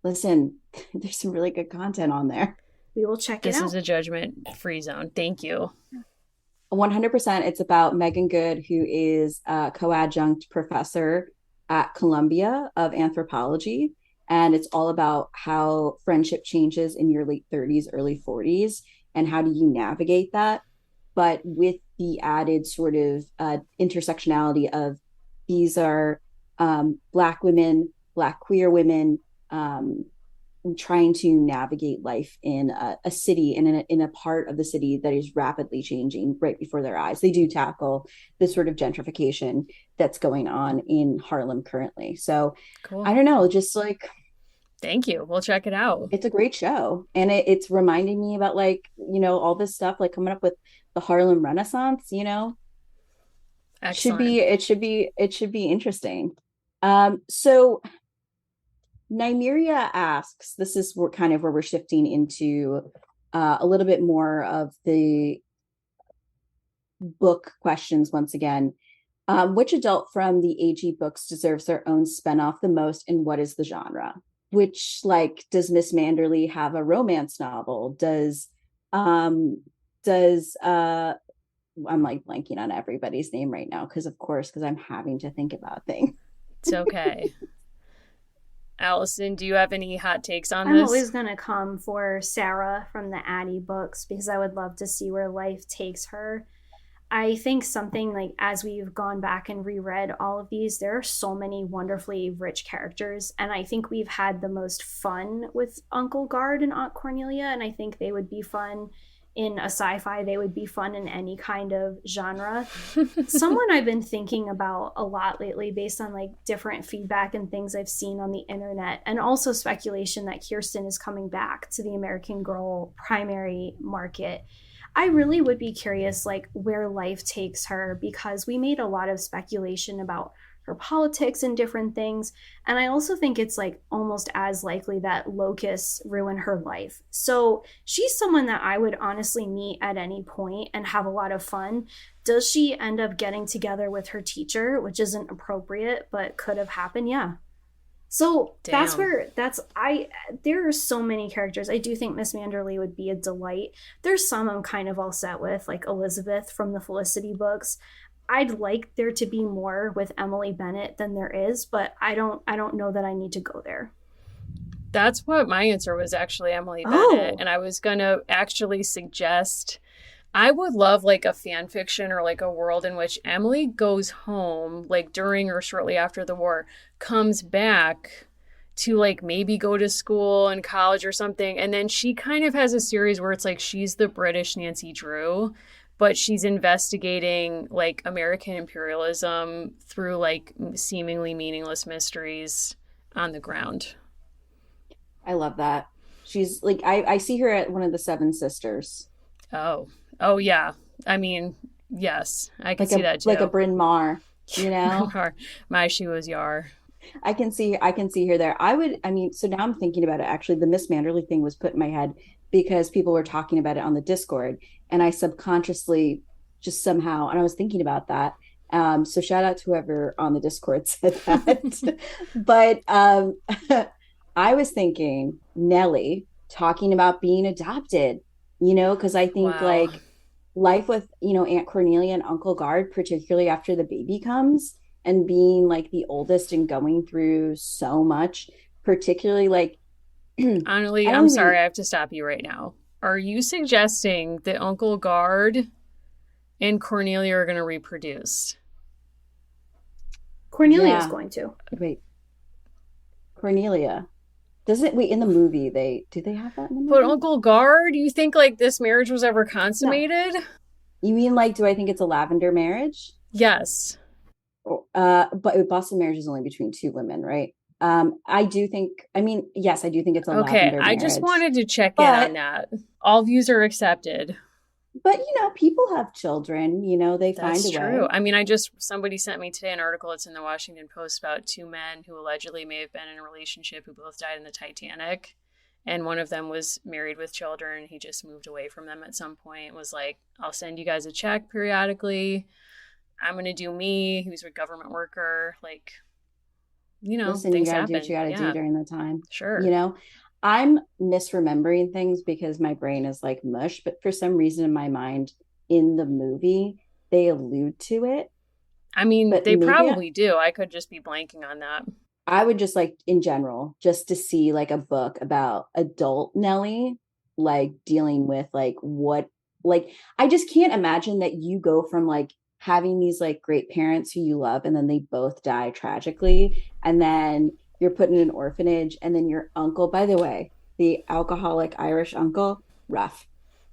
listen, there's some really good content on there. We will check it out. This is a judgment-free zone. Thank you. 100%. It's about Megan Good, who is a co-adjunct professor at Columbia of anthropology. And it's all about how friendship changes in your late 30s, early 40s, and how do you navigate that. But with the added sort of intersectionality of, these are Black women, Black queer women, trying to navigate life in a city and in a part of the city that is rapidly changing right before their eyes. They do tackle this sort of gentrification that's going on in Harlem currently. So cool. I don't know, just like Thank you. We'll check it out. It's a great show. And it's reminding me about like, all this stuff, like coming up with the Harlem Renaissance, Excellent. it should be interesting. So Nymeria asks, this is kind of where we're shifting into a little bit more of the book questions once again. Which adult from the AG books deserves their own spinoff the most, and what is the genre? Which, like, does Miss Manderley have a romance novel? Does I'm like blanking on everybody's name right now because I'm having to think about things. It's okay. Allison, do you have any hot takes on I'm this? always going to come for Sarah from the Addie books because I would love to see where life takes her. I think something like, as we've gone back and reread all of these, there are so many wonderfully rich characters. And I think we've had the most fun with Uncle Guard and Aunt Cornelia. And I think they would be fun in a sci-fi. They would be fun in any kind of genre. Someone I've been thinking about a lot lately based on like different feedback and things I've seen on the internet, and also speculation that Kirsten is coming back to the American Girl primary market. I really would be curious, like, where life takes her, because we made a lot of speculation about her politics and different things. And I also think it's like almost as likely that locusts ruin her life. So she's someone that I would honestly meet at any point and have a lot of fun. Does she end up getting together with her teacher, which isn't appropriate, but could have happened? Yeah. So Damn. there are so many characters. I do think Miss Manderley would be a delight. There's some I'm kind of all set with, like Elizabeth from the Felicity books. I'd like there to be more with Emily Bennett than there is, but I don't know that I need to go there. That's what my answer was, actually, Emily Bennett. And I was going to actually suggest, I would love like a fan fiction or like a world in which Emily goes home like during or shortly after the war, comes back to like maybe go to school and college or something. And then she kind of has a series where it's like she's the British Nancy Drew, but she's investigating like American imperialism through like seemingly meaningless mysteries on the ground. I love that. She's like, I see her at one of the Seven Sisters. Oh yeah. I mean, yes, I can see that too. Like a Bryn Mawr, My she was Yar. I can see her there. So now I'm thinking about it. Actually, the Miss Manderley thing was put in my head because people were talking about it on the Discord, and I subconsciously just somehow, and I was thinking about that. So shout out to whoever on the Discord said that. But I was thinking Nellie talking about being adopted, because I think like life with, Aunt Cornelia and Uncle Guard, particularly after the baby comes and being like the oldest and going through so much, particularly like Annalie, I'm sorry, I have to stop you right now. Are you suggesting that Uncle Guard and Cornelia are going to reproduce? Cornelia is going to. Wait. Cornelia. Does it? Wait, in the movie, do they have that in the movie? But Uncle Guard, you think like this marriage was ever consummated? No. You mean like, do I think it's a lavender marriage? Yes. But Boston marriage is only between two women, right? I do think it's a lavender marriage. I just wanted to check in on that. All views are accepted. But, people have children, they find a way. That's true. I mean, somebody sent me today an article. It's in the Washington Post about two men who allegedly may have been in a relationship who both died in the Titanic. And one of them was married with children. He just moved away from them at some point and was like, I'll send you guys a check periodically. I'm going to do me. He was a government worker. Like, listen, things you gotta happen. do what you gotta do during the time. Sure. I'm misremembering things because my brain is like mush, but for some reason in my mind, in the movie, they allude to it. I mean, they probably do. I could just be blanking on that. I would just like, in general, just to see like a book about adult Nellie, like dealing with like what, like, I just can't imagine that you go from like having these like great parents who you love and then they both die tragically, and then you're put in an orphanage, and then your uncle, by the way, the alcoholic Irish uncle, rough.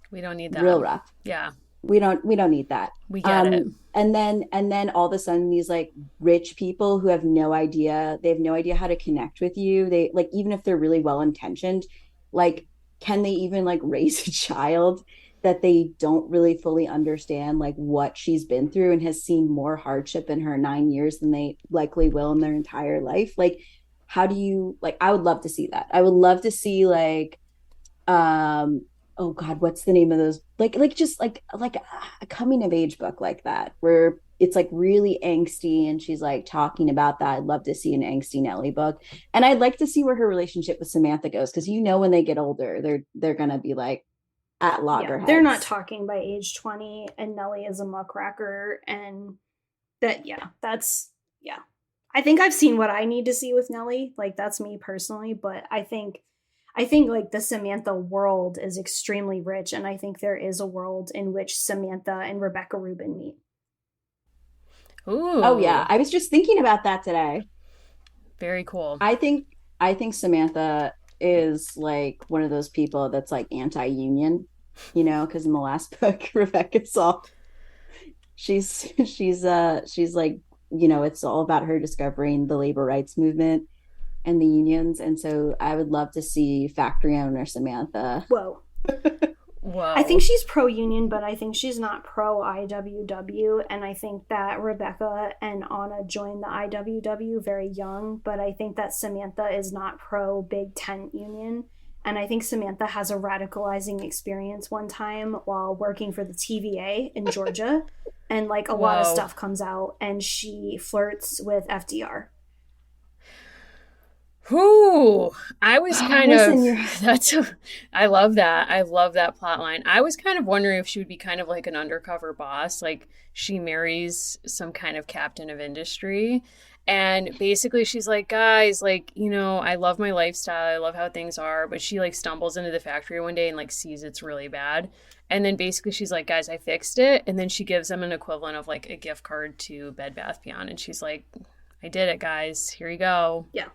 We don't need that. Real rough. Yeah. we don't need that. We get it. And then all of a sudden these like rich people who have no idea, they have no idea how to connect with you. They like, even if they're really well intentioned, like, can they even like raise a child that they don't really fully understand like what she's been through and has seen more hardship in her 9 years than they likely will in their entire life? Like, how do you, like, I would love to see that. I would love to see like, oh God, what's the name of those, like just like a coming of age book like that, where it's like really angsty and she's like talking about that. I'd love to see an angsty Nellie book. And I'd like to see where her relationship with Samantha goes, because when they get older, they're gonna be like at loggerheads. They're not talking by age 20 and Nellie is a muckracker, and that's I think I've seen what I need to see with Nellie. Like, that's me personally, but I think like the Samantha world is extremely rich, and I think there is a world in which Samantha and Rebecca Rubin meet. Ooh. Oh yeah, I was just thinking about that today. Very cool. I think Samantha is like one of those people that's like anti-union, because in the last book, Rebecca saw she's like, it's all about her discovering the labor rights movement and the unions. And so I would love to see factory owner Samantha. Whoa. I think she's pro-union, but I think she's not pro-IWW. And I think that Rebecca and Anna joined the IWW very young, but I think that Samantha is not pro-big tent union. And I think Samantha has a radicalizing experience one time while working for the TVA in Georgia. And like a lot of stuff comes out, and she flirts with FDR. Whoo! I was kind of I love that. I love that plot line. I was kind of wondering if she would be kind of like an undercover boss, like she marries some kind of captain of industry, and basically she's like, guys, like, I love my lifestyle, I love how things are, but she like stumbles into the factory one day and like sees it's really bad. And then basically she's like, guys, I fixed it. And then she gives them an equivalent of like a gift card to Bed Bath Beyond. And she's like, I did it, guys. Here you go. Yeah.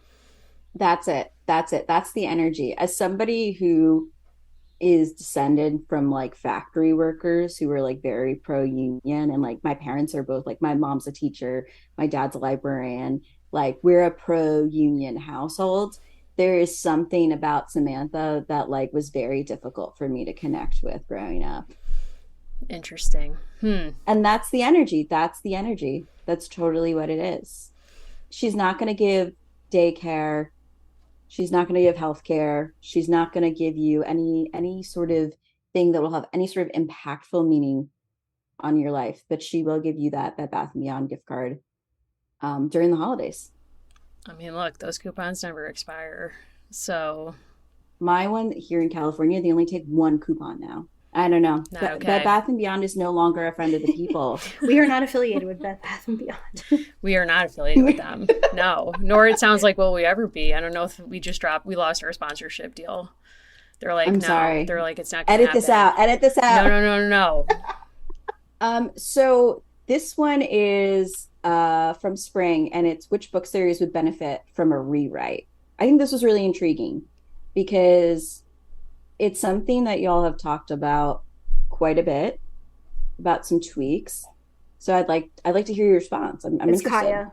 That's it. That's the energy. As somebody who is descended from like factory workers who were like very pro-union, and like my parents are both, like, my mom's a teacher, my dad's a librarian, like we're a pro-union household. There is something about Samantha that like was very difficult for me to connect with growing up. Interesting. And that's the energy. That's totally what it is. She's not going to give daycare. She's not going to give healthcare. She's not going to give you any sort of thing that will have any sort of impactful meaning on your life, but she will give you that Bed Bath & Beyond gift card during the holidays. I mean, look, those coupons never expire. So my one here in California, they only take one coupon now. I don't know. Okay. Bed Bath & Beyond is no longer a friend of the people. We are not affiliated with Bed Bath & Beyond. We are not affiliated with them. No. Nor it sounds like will we ever be. I don't know if we lost our sponsorship deal. They're like, I'm no. Sorry. They're like, it's not going to happen. Edit this out. No. So this one is from spring, and it's which book series would benefit from a rewrite. I think this was really intriguing because it's something that y'all have talked about quite a bit, about some tweaks. So I'd like to hear your response. I'm it's interested. Kaya.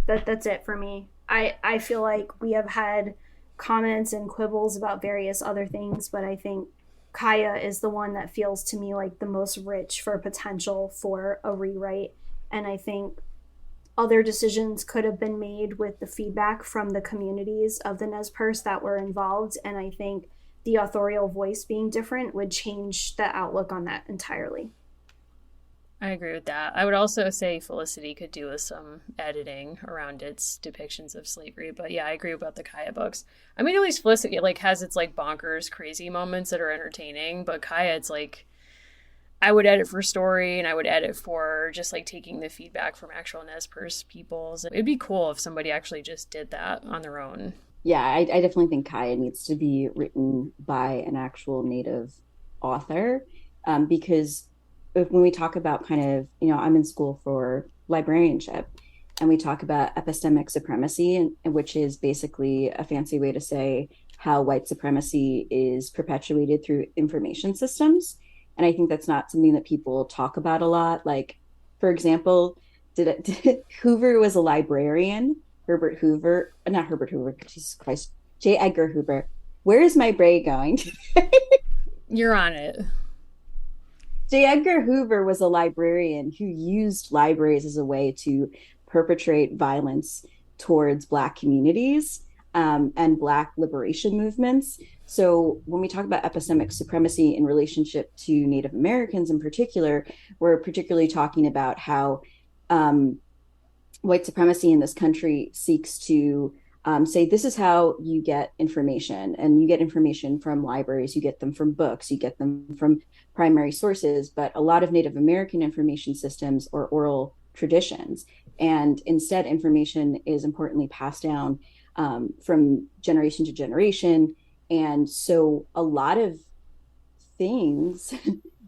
That's it for me. I feel like we have had comments and quibbles about various other things, but I think Kaya is the one that feels to me like the most rich for potential for a rewrite. And I think other decisions could have been made with the feedback from the communities of the Nez Perce that were involved. And I think the authorial voice being different would change the outlook on that entirely. I agree with that. I would also say Felicity could do with some editing around its depictions of slavery. But yeah, I agree about the Kaya books. I mean, at least Felicity like has its like bonkers, crazy moments that are entertaining. But Kaya, it's like, I would edit for story and I would edit for just like taking the feedback from actual Nez Perce peoples. It'd be cool if somebody actually just did that on their own. Yeah, I definitely think Kaya needs to be written by an actual native author, because when we talk about kind of, I'm in school for librarianship, and we talk about epistemic supremacy, and which is basically a fancy way to say how white supremacy is perpetuated through information systems. And I think that's not something that people talk about a lot. Like, for example, Hoover was a librarian. Herbert Hoover, not Herbert Hoover, Jesus Christ, J. Edgar Hoover. Where is my brain going? You're on it. J. Edgar Hoover was a librarian who used libraries as a way to perpetrate violence towards Black communities, and Black liberation movements. So when we talk about epistemic supremacy in relationship to Native Americans in particular, we're particularly talking about how white supremacy in this country seeks to say, this is how you get information, and you get information from libraries, you get them from books, you get them from primary sources. But a lot of Native American information systems are oral traditions, and instead information is importantly passed down from generation to generation. And so a lot of things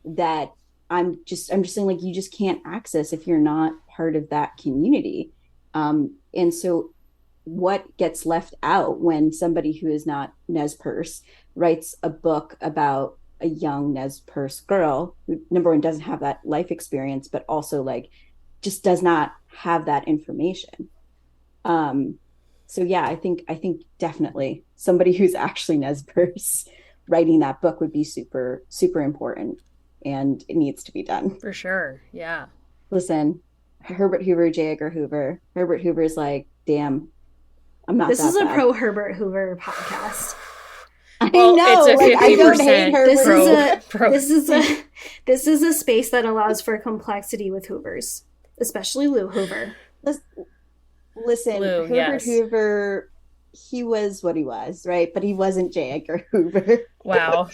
that I'm just saying, like, you just can't access if you're not part of that community. And so what gets left out when somebody who is not Nez Perce writes a book about a young Nez Perce girl who, number one, doesn't have that life experience, but also like just does not have that information. So yeah, I think definitely somebody who's actually Nez Perce writing that book would be super, super important, and it needs to be done. For sure. Yeah. Listen, Herbert Hoover, J. Edgar Hoover. Herbert Hoover's like, damn, I'm not This that is a bad. pro Herbert Hoover podcast. Well, I know, it's a like, I don't 50% hate Herbert. This is a space that allows for complexity with Hoovers, especially Lou Hoover. Listen, Lou, Herbert yes. Hoover, he was what he was, right? But he wasn't J. Edgar Hoover. Wow.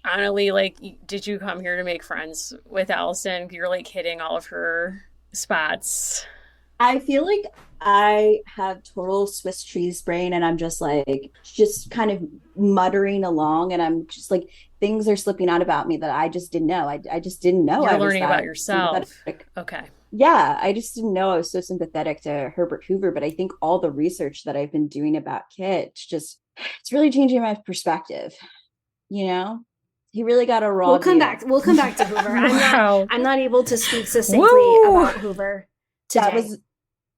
Honestly, like, did you come here to make friends with Allison? You're like hitting all of her spots. I feel like I have total Swiss cheese brain, and I'm just like, just kind of muttering along, and I'm just like, things are slipping out about me that I just didn't know. I just didn't know You're I was learning that about yourself. sympathetic. Okay. Yeah, I just didn't know I was so sympathetic to Herbert Hoover. But I think all the research that I've been doing about Kitsch, just, it's really changing my perspective. You know, he really got a raw We'll come deal. back. We'll come back to Hoover. Wow. I'm not able to speak succinctly Woo! about Hoover today.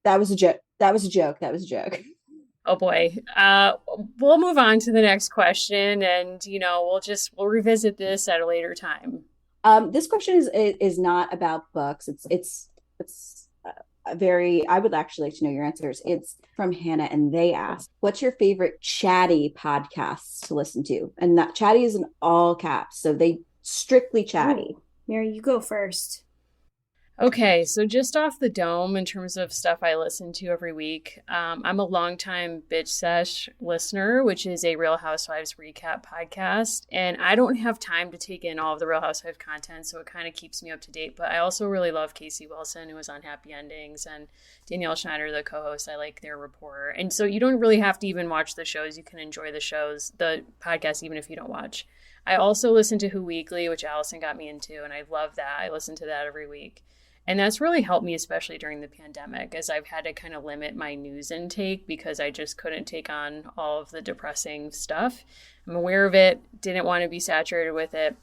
That was a joke. That was a joke. That was a joke. Oh boy. We'll move on to the next question, and we'll revisit this at a later time. This question is not about books. It's a very, I would actually like to know your answers. It's from Hannah, and they ask, what's your favorite chatty podcasts to listen to? And that chatty is in all caps, so they strictly chatty. Ooh, Mary, you go first. Okay, so just off the dome in terms of stuff I listen to every week, I'm a longtime Bitch Sesh listener, which is a Real Housewives recap podcast. And I don't have time to take in all of the Real Housewives content, so it kind of keeps me up to date. But I also really love Casey Wilson, who was on Happy Endings, and Danielle Schneider, the co-host. I like their rapport. And so you don't really have to even watch the shows. You can enjoy the podcast, even if you don't watch. I also listen to Who Weekly, which Allison got me into, and I love that. I listen to that every week. And that's really helped me, especially during the pandemic, as I've had to kind of limit my news intake because I just couldn't take on all of the depressing stuff. I'm aware of it, didn't want to be saturated with it.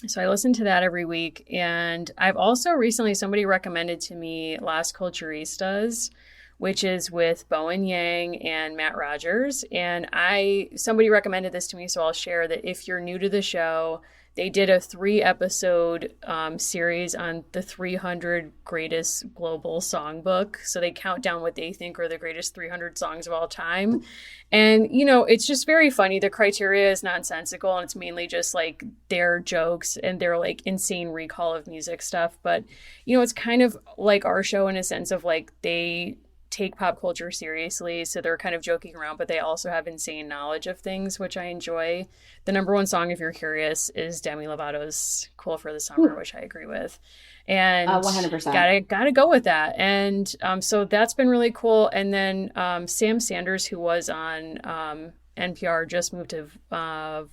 So I listen to that every week. And I've also recently, somebody recommended to me Las Culturistas, which is with Bowen Yang and Matt Rogers. And somebody recommended this to me, so I'll share that if you're new to the show, they did a 3-episode series on the 300 greatest global songbook. So they count down what they think are the greatest 300 songs of all time. And, it's just very funny. The criteria is nonsensical, and it's mainly just like their jokes and their like insane recall of music stuff. But, it's kind of like our show in a sense of like they take pop culture seriously, so they're kind of joking around, but they also have insane knowledge of things, which I enjoy. The number one song, if you're curious, is Demi Lovato's "Cool for the Summer," which I agree with, and 100% gotta go with that. And so that's been really cool. And then Sam Sanders, who was on NPR, just moved to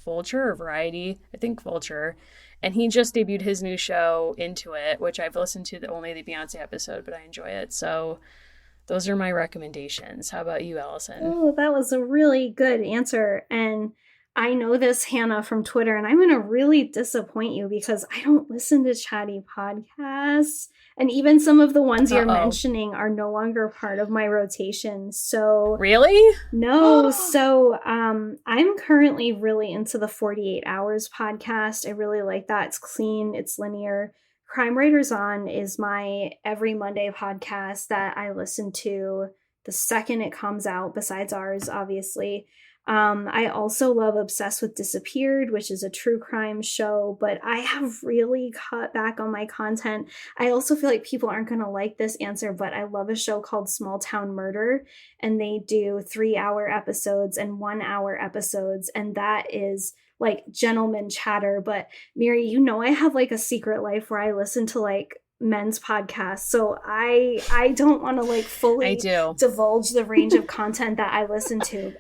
Vulture or Variety, I think Vulture. And he just debuted his new show, Into It, which I've listened to only the Beyonce episode, but I enjoy it. So those are my recommendations. How about you, Allison? Oh, that was a really good answer. And I know this, Hannah, from Twitter, and I'm going to really disappoint you because I don't listen to chatty podcasts. And even some of the ones you're mentioning are no longer part of my rotation. So really? No. So I'm currently really into the 48 Hours podcast. I really like that. It's clean, it's linear. Crime Writers On is my every Monday podcast that I listen to the second it comes out, besides ours, obviously. I also love Obsessed with Disappeared, which is a true crime show, but I have really cut back on my content. I also feel like people aren't going to like this answer, but I love a show called Small Town Murder, and they do 3-hour episodes and 1-hour episodes, and that is like gentleman chatter. But Mary, you know, I have like a secret life where I listen to like men's podcasts, so I don't want to like fully divulge the range of content that I listen to.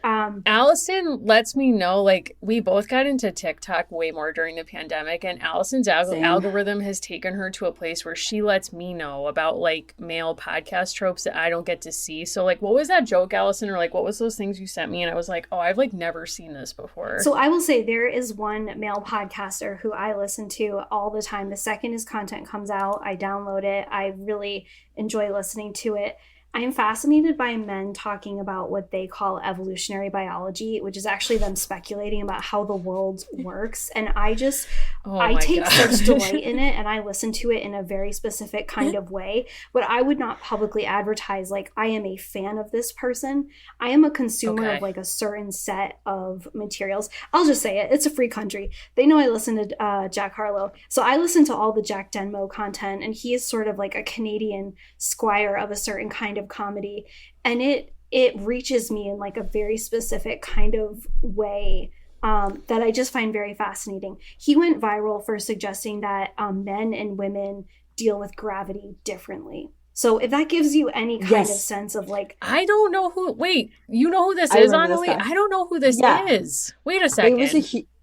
Allison lets me know, like, we both got into TikTok way more during the pandemic, and Allison's algorithm has taken her to a place where she lets me know about like male podcast tropes that I don't get to see. So like, what was that joke, Allison, or like what was those things you sent me? And I was like, oh, I've like never seen this before. So I will say there is one male podcaster who I listen to all the time. The second his content comes out, I download it. I really enjoy listening to it. I am fascinated by men talking about what they call evolutionary biology, which is actually them speculating about how the world works. And I take such delight in it, and I listen to it in a very specific kind of way. But I would not publicly advertise like I am a fan of this person. I am a consumer of like a certain set of materials. I'll just say it. It's a free country. They know I listen to Jack Harlow. So I listen to all the Jack Denmo content, and he is sort of like a Canadian squire of a certain kind of comedy, and it reaches me in like a very specific kind of way that I just find very fascinating. He went viral for suggesting that men and women deal with gravity differently. So if that gives you any kind of sense of like, I don't know who. Wait, you know who this is, Annalie? I don't know who this is. Wait a second.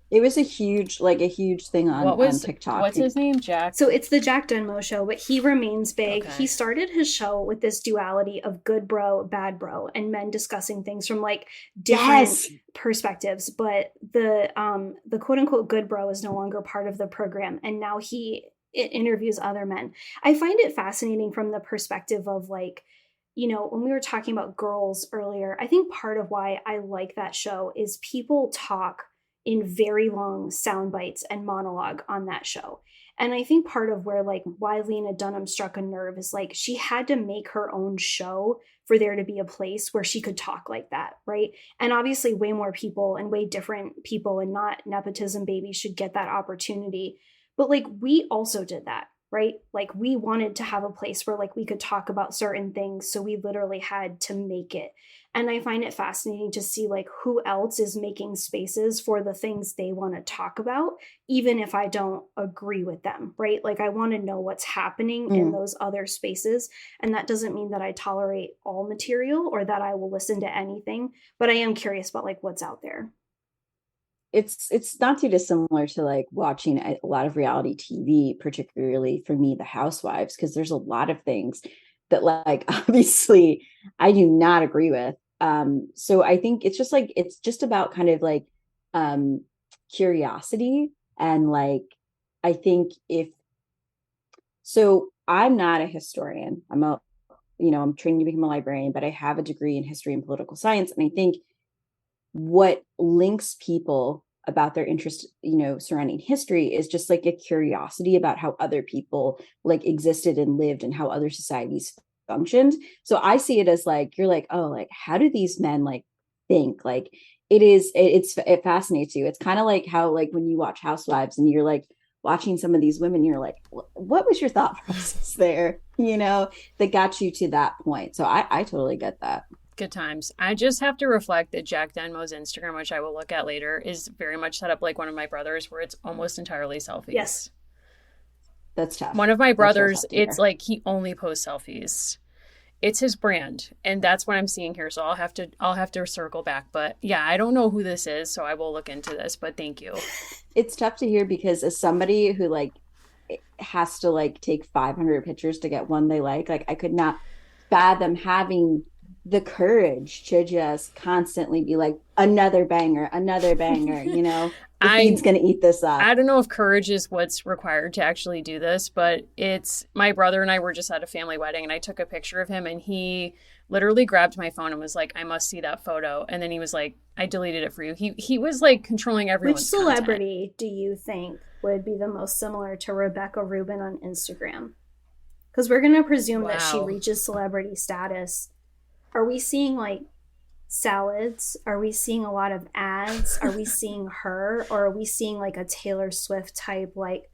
It was a huge thing on TikTok. What's his name? Jack? So it's the Jack Denmo show, but he remains big. Okay. He started his show with this duality of good bro, bad bro, and men discussing things from like different perspectives. But the quote unquote good bro is no longer part of the program, and now it interviews other men. I find it fascinating from the perspective of like, you know, when we were talking about girls earlier, I think part of why I like that show is people talk in very long sound bites and monologue on that show. And I think part of why Lena Dunham struck a nerve is like she had to make her own show for there to be a place where she could talk like that, right? And obviously way more people and way different people and not nepotism babies should get that opportunity. But like we also did that, right? Like we wanted to have a place where like we could talk about certain things. So we literally had to make it. And I find it fascinating to see like who else is making spaces for the things they want to talk about, even if I don't agree with them, right? Like I want to know what's happening in those other spaces. And that doesn't mean that I tolerate all material or that I will listen to anything, but I am curious about like what's out there. It's not too dissimilar to like watching a lot of reality TV, particularly for me, The Housewives, because there's a lot of things that like obviously I do not agree with. So I think it's just about kind of like curiosity, and like I think I'm not a historian. I'm training to become a librarian, but I have a degree in history and political science, and I think what links people about their interest, surrounding history is just like a curiosity about how other people like existed and lived and how other societies functioned. So I see it as like, you're like, oh, like, how do these men like think? Like it fascinates you. It's kind of like how, like when you watch Housewives and you're like watching some of these women, you're like, what was your thought process there? That got you to that point. So I totally get that. Good times. I just have to reflect that Jack Denmo's Instagram, which I will look at later, is very much set up like one of my brothers, where it's almost entirely selfies. Yes. That's tough. One of my brothers, it's like he only posts selfies. It's his brand, and that's what I'm seeing here. So I'll have to circle back. But yeah, I don't know who this is, so I will look into this. But thank you. It's tough to hear because as somebody who like has to like take 500 pictures to get one they like I could not fathom having the courage to just constantly be like, another banger, you know, the feed's going to eat this up. I don't know if courage is what's required to actually do this, but it's my brother and I were just at a family wedding and I took a picture of him and he literally grabbed my phone and was like, I must see that photo. And then he was like, I deleted it for you. He was like controlling everyone's Which celebrity do you think would be the most similar to Rebecca Rubin on Instagram? Because we're going to presume that she reaches celebrity status. Are we seeing like salads? Are we seeing a lot of ads? Are we seeing her? Or are we seeing like a Taylor Swift type, like,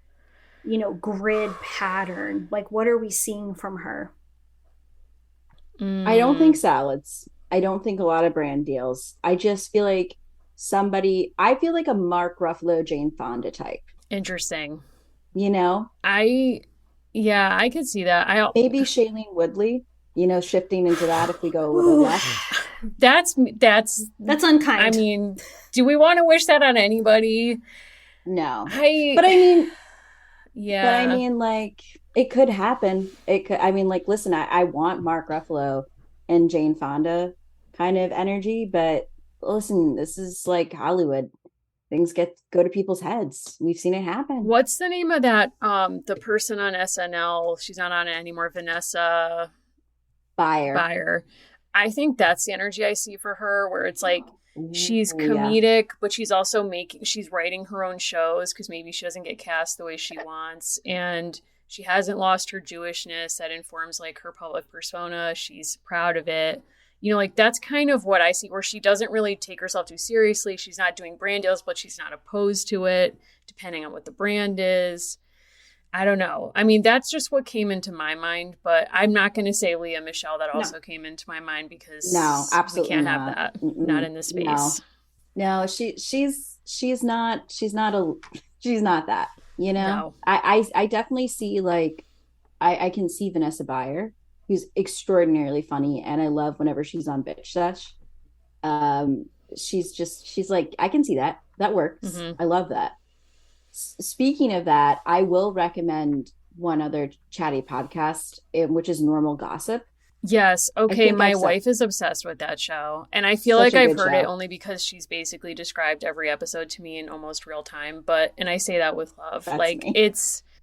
you know, grid pattern? Like, what are we seeing from her? I don't think salads. I don't think a lot of brand deals. I just feel like I feel like a Mark Ruffalo, Jane Fonda type. Interesting. You know? Yeah, I could see that. Maybe Shailene Woodley, you know, shifting into that if we go a little left. That's unkind. I mean, do we want to wish that on anybody? No. But I mean, yeah. But I mean, like, it could happen. It could, I mean, like, listen, I want Mark Ruffalo and Jane Fonda kind of energy, but listen, this is like Hollywood. Things go to people's heads. We've seen it happen. What's the name of that? The person on SNL, she's not on it anymore, Vanessa Bayer. I think that's the energy I see for her, where it's like she's comedic, but she's also she's writing her own shows because maybe she doesn't get cast the way she wants. And she hasn't lost her Jewishness that informs like her public persona. She's proud of it. You know, like that's kind of what I see, where she doesn't really take herself too seriously. She's not doing brand deals, but she's not opposed to it, depending on what the brand is. I don't know. I mean, that's just what came into my mind, but I'm not going to say Leah Michelle. That also came into my mind because no, absolutely we can't have that. Not in this space. No, she's not that, you know. No. I definitely see like I can see Vanessa Bayer, who's extraordinarily funny, and I love whenever she's on Bitch Sesh. She's like, I can see that works. Mm-hmm. I love that. Speaking of that, I will recommend one other chatty podcast, which is Normal Gossip. Yes. Okay. My wife is obsessed with that show. And I feel like I've heard it only because she's basically described every episode to me in almost real time. And I say that with love. That's like me.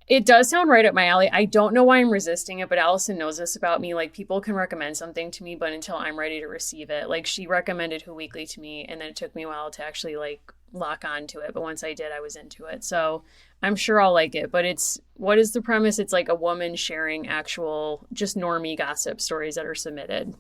It does sound right up my alley. I don't know why I'm resisting it, but Allison knows this about me. Like, people can recommend something to me, but until I'm ready to receive it. Like, she recommended Who Weekly to me, and then it took me a while to actually, like, lock on to it. But once I did, I was into it. So I'm sure I'll like it. But what is the premise? It's like a woman sharing actual, just normie gossip stories that are submitted.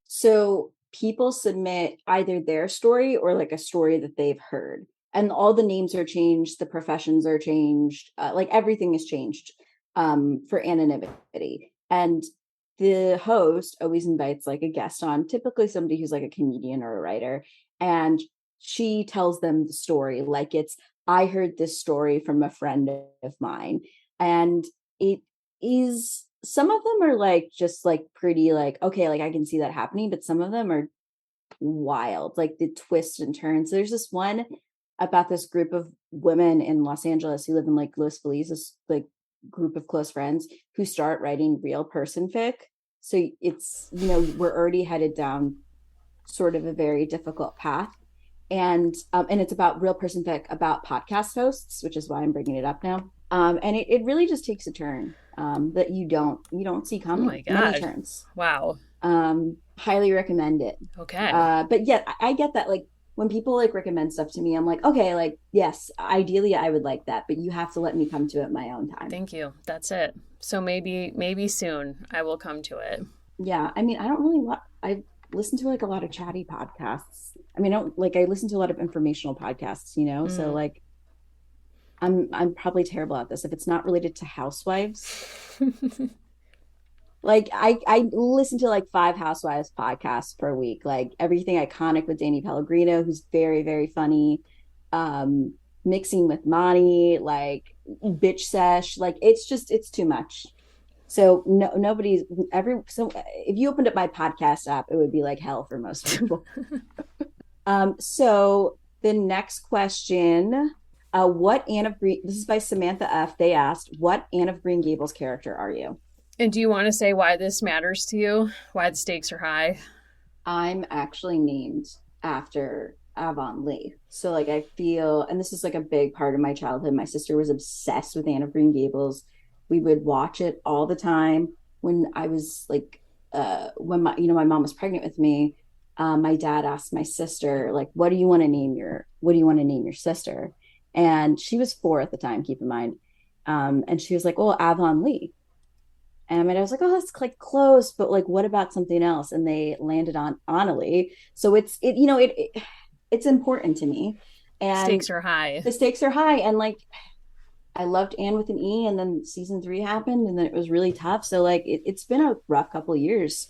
So people submit either their story or, like, a story that they've heard. And all the names are changed, the professions are changed, like everything is changed for anonymity. And the host always invites like a guest on, typically somebody who's like a comedian or a writer. And she tells them the story like I heard this story from a friend of mine. And it is, some of them are like, just like pretty like, okay, like I can see that happening, but some of them are wild, like the twists and turns. There's this one about this group of women in Los Angeles who live in like Los Feliz, this like group of close friends who start writing real person fic. So it's, you know, we're already headed down sort of a very difficult path. And it's about real person fic about podcast hosts, which is why I'm bringing it up now. And it really just takes a turn that you don't see coming. Oh my God. Many turns. Wow. Highly recommend it. Okay. But yeah, I get that. Like, when people like recommend stuff to me, I'm like, okay, like, yes, ideally I would like that, but you have to let me come to it my own time. Thank you. That's it. So maybe soon I will come to it. Yeah. I mean, I listen to like a lot of chatty podcasts. I mean, I listen to a lot of informational podcasts, you know? So like, I'm probably terrible at this. If it's not related to housewives, like I listen to like 5 Housewives podcasts per week, like Everything Iconic with Danny Pellegrino, who's very, very funny. Mixing with Monty, like Bitch Sesh, like it's too much. So if you opened up my podcast app, it would be like hell for most people. So the next question, what Anne of Green, this is by Samantha F. They asked, what Anne of Green Gables character are you? And do you want to say why this matters to you? Why the stakes are high? I'm actually named after Avonlea. So like I feel, and this is like a big part of my childhood. My sister was obsessed with Anne of Green Gables. We would watch it all the time when I was like when my mom was pregnant with me. My dad asked my sister, like, what do you want to name your sister? And she was 4 at the time, keep in mind. And she was like, oh, Avonlea. And I was like, oh, that's like close, but like, what about something else? And they landed on Annalie. So it's important to me. And Stakes are high. the stakes are high. And like, I loved Anne with an E, and then season 3 happened, and then it was really tough. So like, it's been a rough couple of years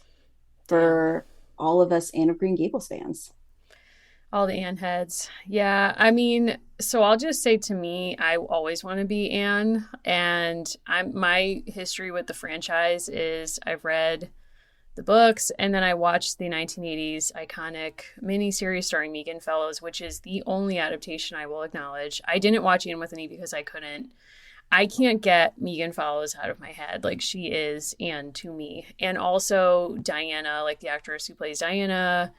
for all of us Anne of Green Gables fans. All the Anne heads. Yeah, I mean, so I'll just say to me, I always want to be Anne. And my history with the franchise is I've read the books and then I watched the 1980s iconic miniseries starring Megan Fellows, which is the only adaptation I will acknowledge. I didn't watch Anne with an E because I couldn't. I can't get Megan Follows out of my head. Like, she is Anne to me. And also Diana, like the actress who plays Diana.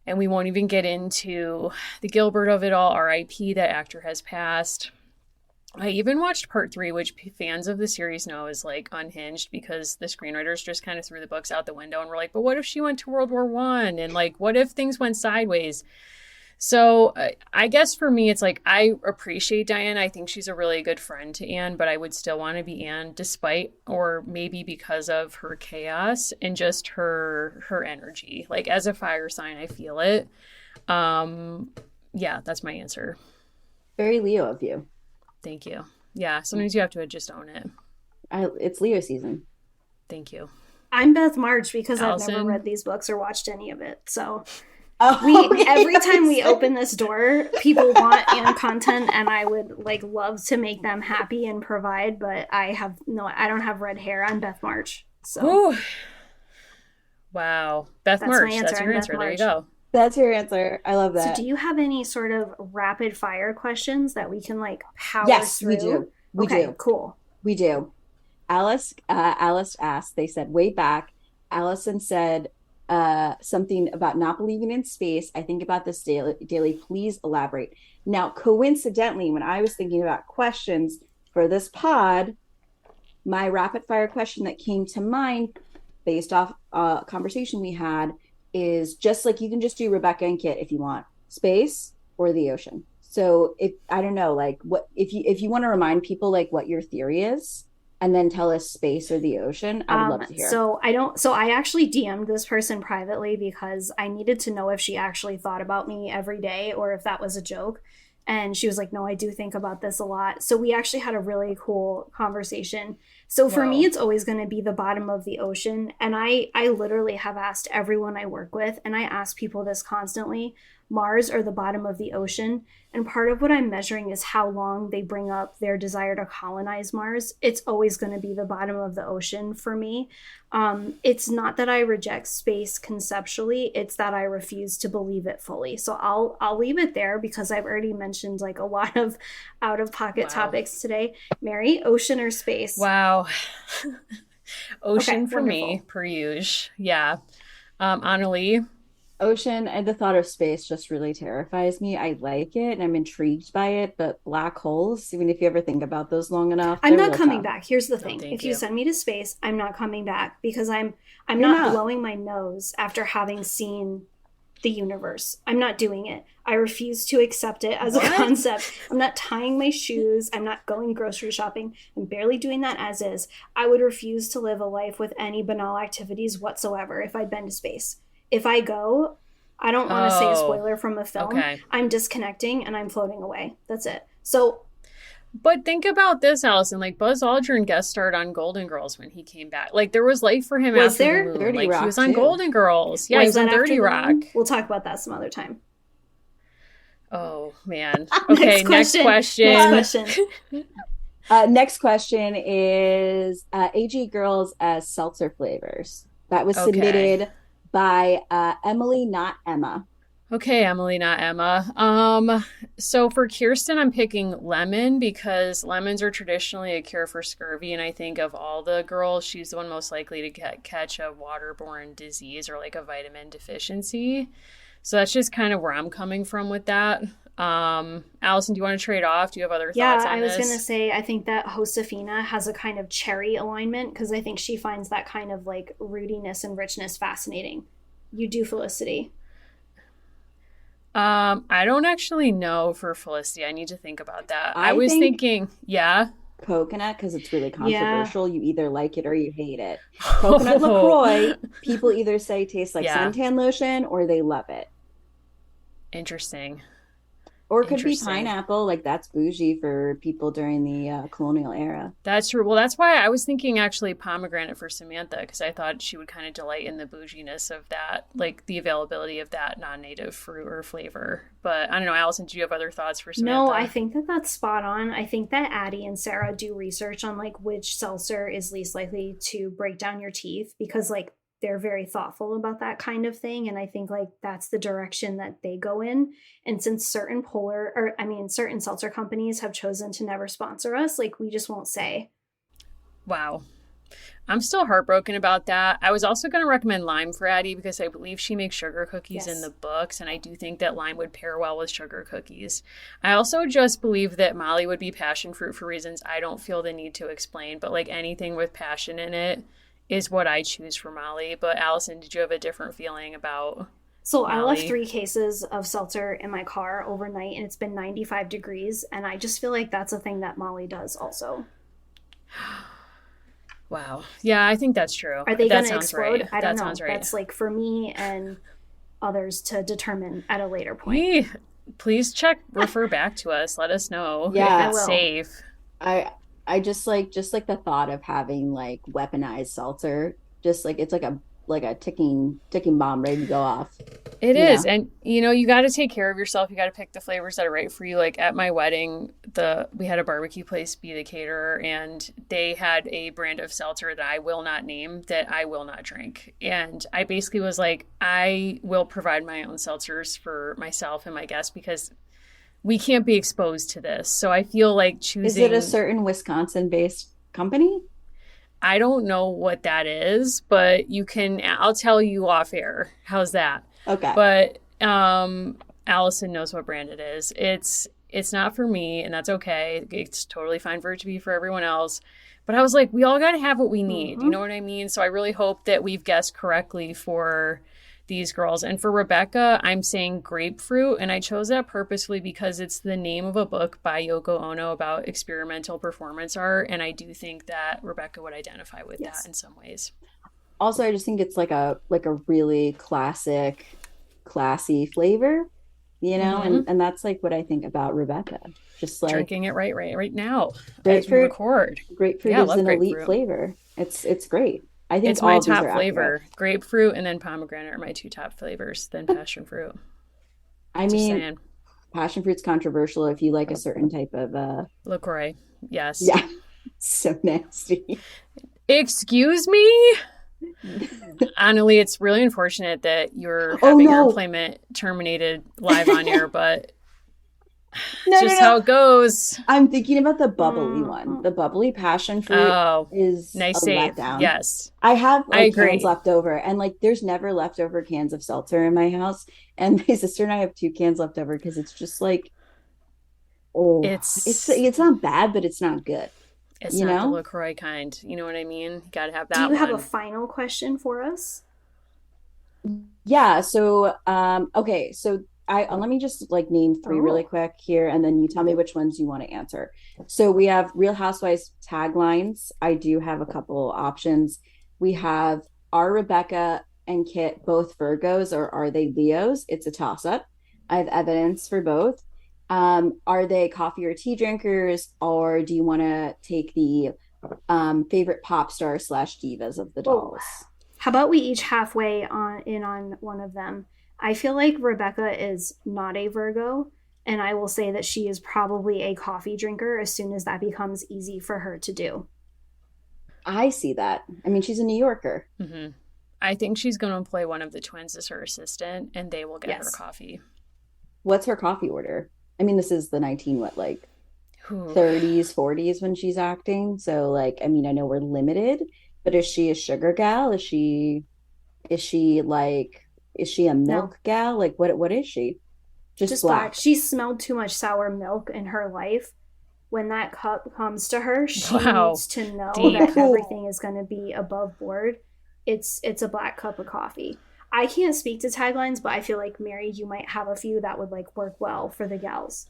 And we won't even get into the Gilbert of it all. R.I.P. That actor has passed. I even watched part 3, which fans of the series know is like unhinged because the screenwriters just kind of threw the books out the window and were like, but what if she went to World War One? And like, what if things went sideways? So I guess for me, it's like I appreciate Diana. I think she's a really good friend to Anne, but I would still want to be Anne despite, or maybe because of her chaos and just her energy. Like, as a fire sign, I feel it. Yeah, that's my answer. Very Leo of you. Thank you. Yeah, sometimes you have to just own it. It's Leo season. Thank you. I'm Beth March because Allison? I've never read these books or watched any of it. So Oh, every yes. time we open this door, people want Anne content, and I would like love to make them happy and provide, but I don't have red hair. I'm Beth March. So Ooh. Wow. Beth That's March. my answer. That's your I'm Beth answer. There you March. go. That's your answer. I love So that. do you have any sort of rapid fire questions that we can like power Yes, through? we do. We Okay, do. cool. We do. Alice asked, they said way back, Allison said something about not believing in space. I think about this daily. Please elaborate. Now, coincidentally, when I was thinking about questions for this pod, my rapid fire question that came to mind based off a conversation we had is just like, you can just do Rebecca and Kit if you want, space or the ocean. So if I don't know, like, what if you want to remind people like what your theory is, and then tell us space or the ocean, I would love to hear. So I actually DM'd this person privately because I needed to know if she actually thought about me every day or if that was a joke. And she was like, no, I do think about this a lot. So we actually had a really cool conversation. So for me, it's always going to be the bottom of the ocean. And I literally have asked everyone I work with, and I ask people this constantly, Mars or the bottom of the ocean. And part of what I'm measuring is how long they bring up their desire to colonize Mars. It's always going to be the bottom of the ocean for me. It's not that I reject space conceptually, it's that I refuse to believe it fully. So I'll leave it there because I've already mentioned like a lot of out of pocket topics today. Mary, ocean or space? Wow. Ocean Okay, for me, wonderful. per usual. Yeah. Annalie. Ocean, and the thought of space just really terrifies me. I like it and I'm intrigued by it, but black holes, even if you ever think about those long enough, I'm they're not real coming tough. back. Here's the No, thing. thank If you you. send me to space, I'm not coming back because I'm You're not not. blowing my nose after having seen the universe. I'm not doing it. I refuse to accept it as a What? concept. I'm not tying my shoes. I'm not going grocery shopping. I'm barely doing that as is. I would refuse to live a life with any banal activities whatsoever if I'd been to space. If I go, I don't want to say a Oh, spoiler from a film. okay. I'm disconnecting and I'm floating away. That's it. So But think about this, Allison. Like, Buzz Aldrin guest starred on Golden Girls when he came back. Like, there was life for him Was after there? the moon. 30 Like, he Rock, was on too. Golden Girls. Yeah, he was on that 30 after the Rock. moon? We'll talk about that some other time. Oh, man. Okay, next question. Next question. Next question is AG Girls as seltzer flavors. That was Okay. submitted by Emily, not Emma. Okay, Emily, not Emma. So for Kirsten, I'm picking lemon because lemons are traditionally a cure for scurvy, and I think of all the girls, she's the one most likely to catch a waterborne disease or like a vitamin deficiency. So that's just kind of where I'm coming from with that. Allison, do you want to trade off? Do you have other thoughts Yeah, on I was this? gonna say I think that Josefina has a kind of cherry alignment because I think she finds that kind of like rootiness and richness fascinating. You do, Felicity. I don't actually know for Felicity. I need to think about that. I I was think thinking, yeah. coconut, because it's really Yeah. controversial. You either like it or you hate it. Coconut LaCroix, people either say tastes like Yeah, suntan lotion or they love it. interesting. Or it could be Interesting. pineapple, like that's bougie for people during the colonial era. That's true. Well, that's why I was thinking actually pomegranate for Samantha because I thought she would kind of delight in the bouginess of that, like the availability of that non-native fruit or flavor. But I don't know, Allison, do you have other thoughts for No, I Samantha? think that that's spot on. I think that Addie and Sarah do research on like which seltzer is least likely to break down your teeth because like they're very thoughtful about that kind of thing. And I think like that's the direction that they go in. And since certain seltzer companies have chosen to never sponsor us, like we just won't say. Wow. I'm still heartbroken about that. I was also going to recommend lime for Addie because I believe she makes sugar cookies in the Yes. books, and I do think that lime would pair well with sugar cookies. I also just believe that Molly would be passion fruit for reasons I don't feel the need to explain, but like anything with passion in it is what I choose for Molly. But Allison, did you have a different feeling about So I left Molly? 3 cases of seltzer in my car overnight and it's been 95 degrees. And I just feel like that's a thing that Molly does also. Wow. Yeah, I think that's true. Are they going That to sounds explode? right. I don't That sounds know. right. That's like for me and others to determine at a later point. We please check, refer back to us. Let us know if I Yeah, it's will. safe. I just like the thought of having like weaponized seltzer, just like it's like a ticking bomb ready to go off, It you is. know. And you know, you got to take care of yourself. You got to pick the flavors that are right for you. Like at my wedding, the we had a barbecue place be the caterer and they had a brand of seltzer that I will not name that I will not drink. And I basically was like, I will provide my own seltzers for myself and my guests because we can't be exposed to this. So I feel like Is it a choosing certain Wisconsin-based company? I don't know what that is, but you can I'll tell you off air. How's that? Okay. But Allison knows what brand it is. It's not for me, and that's okay. It's totally fine for it to be for everyone else. But I was like, we all got to have what we need. You Mm-hmm. know what I mean? So I really hope that we've guessed correctly for these girls. And for Rebecca, I'm saying grapefruit, and I chose that purposefully because it's the name of a book by Yoko Ono about experimental performance art, and I do think that Rebecca would identify with that Yes. in some ways. Also, I just think it's like a really classic, classy flavor, you know, Mm-hmm. and that's like what I think about Rebecca. Just like Drinking it right now as we grapefruit, record. grapefruit Yeah, I is love an elite grapefruit. flavor. It's great. I think It's my all of these top are accurate. flavor. Grapefruit and then pomegranate are my two top flavors, then passion fruit. I Just mean, saying. passion fruit's controversial if you like a certain type of LaCroix. Yes. yeah, so nasty. Excuse me? Annalie, it's really unfortunate that you're Oh having your no. employment terminated live on air, but it's No, no, just no. how it goes. I'm thinking about the bubbly one. Mm-hmm. The bubbly passion fruit Oh, is a nice save. letdown. Yes, I have I like cans agree. left over, and like there's never leftover cans of seltzer in my house. And my sister and I have 2 cans left over because it's just like, oh, It's it's not bad, but it's not good, it's you not the know? LaCroix kind. You know what I mean? You gotta have Do that you have a one. final question for us? Yeah. So, okay. So I let me just like name 3 really Oh, quick here, and then you tell me which ones you want to answer. So we have Real Housewives taglines. I do have a couple options. We have Are Rebecca and Kit both Virgos or are they Leos? It's a toss up. I have evidence for both. Are they coffee or tea drinkers, or do you want to take the favorite pop star slash divas of the whoa. dolls? How about we each halfway on one of them? I feel like Rebecca is not a Virgo, and I will say that she is probably a coffee drinker as soon as that becomes easy for her to do. I see that. I mean, she's a New Yorker. Hmm. I think she's going to employ one of the twins as her assistant, and they will get her Yes. coffee. What's her coffee order? I mean, this is the 19, what, like Ooh. 30s, 40s when she's acting. So like, I mean, I know we're limited, but is she a sugar gal? Is she like, is she a No, milk gal? Like what is she? Just just black. black. She smelled too much sour milk in her life. When that cup comes to her, she Wow. needs to know Deep. that everything is going to be above board. It's a black cup of coffee. I can't speak to taglines, but I feel like, Mary, you might have a few that would like work well for the gals.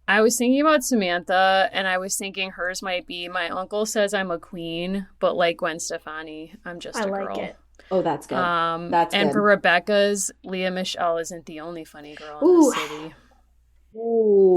I was thinking about Samantha, and I was thinking hers might be, my uncle says I'm a queen, but like Gwen Stefani, I'm just I a like girl. it. Oh, that's good. That's And good. for Rebecca's, Leah Michelle isn't the only funny girl in Ooh. the city.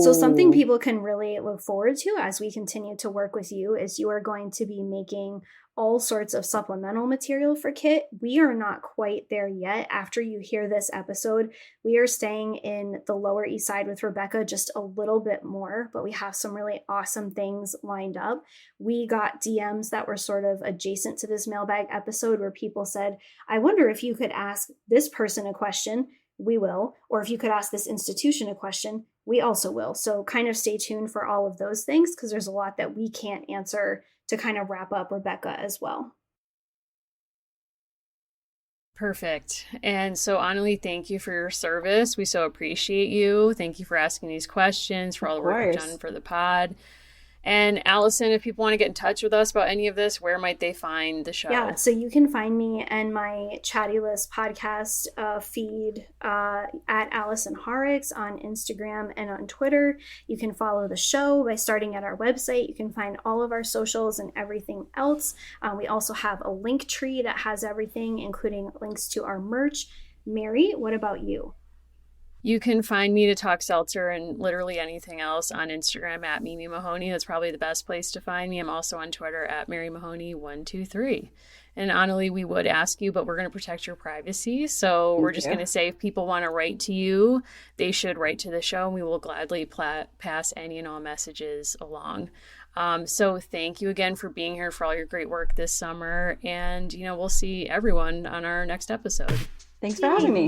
So something people can really look forward to as we continue to work with you is you are going to be making all sorts of supplemental material for Kit. We are not quite there yet. After you hear this episode, we are staying in the Lower East Side with Rebecca just a little bit more, but we have some really awesome things lined up. We got DMs that were sort of adjacent to this mailbag episode where people said, I wonder if you could ask this person a question. We will. Or if you could ask this institution a question, we also will. So kind of stay tuned for all of those things because there's a lot that we can't answer to kind of wrap up Rebecca as well. Perfect. And so, Annalie, thank you for your service. We so appreciate you. Thank you for asking these questions, for all the work you've done for the pod. And Allison, if people want to get in touch with us about any of this, where might they find the show? Yeah, so you can find me and my Chatty List podcast feed at Allison Horrocks on Instagram and on Twitter. You can follow the show by starting at our website. You can find all of our socials and everything else. We also have a link tree that has everything, including links to our merch. Mary, what about you? You can find me to talk seltzer and literally anything else on Instagram at Mimi Mahoney. That's probably the best place to find me. I'm also on Twitter at Mary Mahoney123. And Annalie, we would ask you, but we're going to protect your privacy. So we're just going to say if people want to write to you, they should write to the show, and we will gladly pass any and all messages along. So thank you again for being here, for all your great work this summer. And, we'll see everyone on our next episode. Thanks for having me.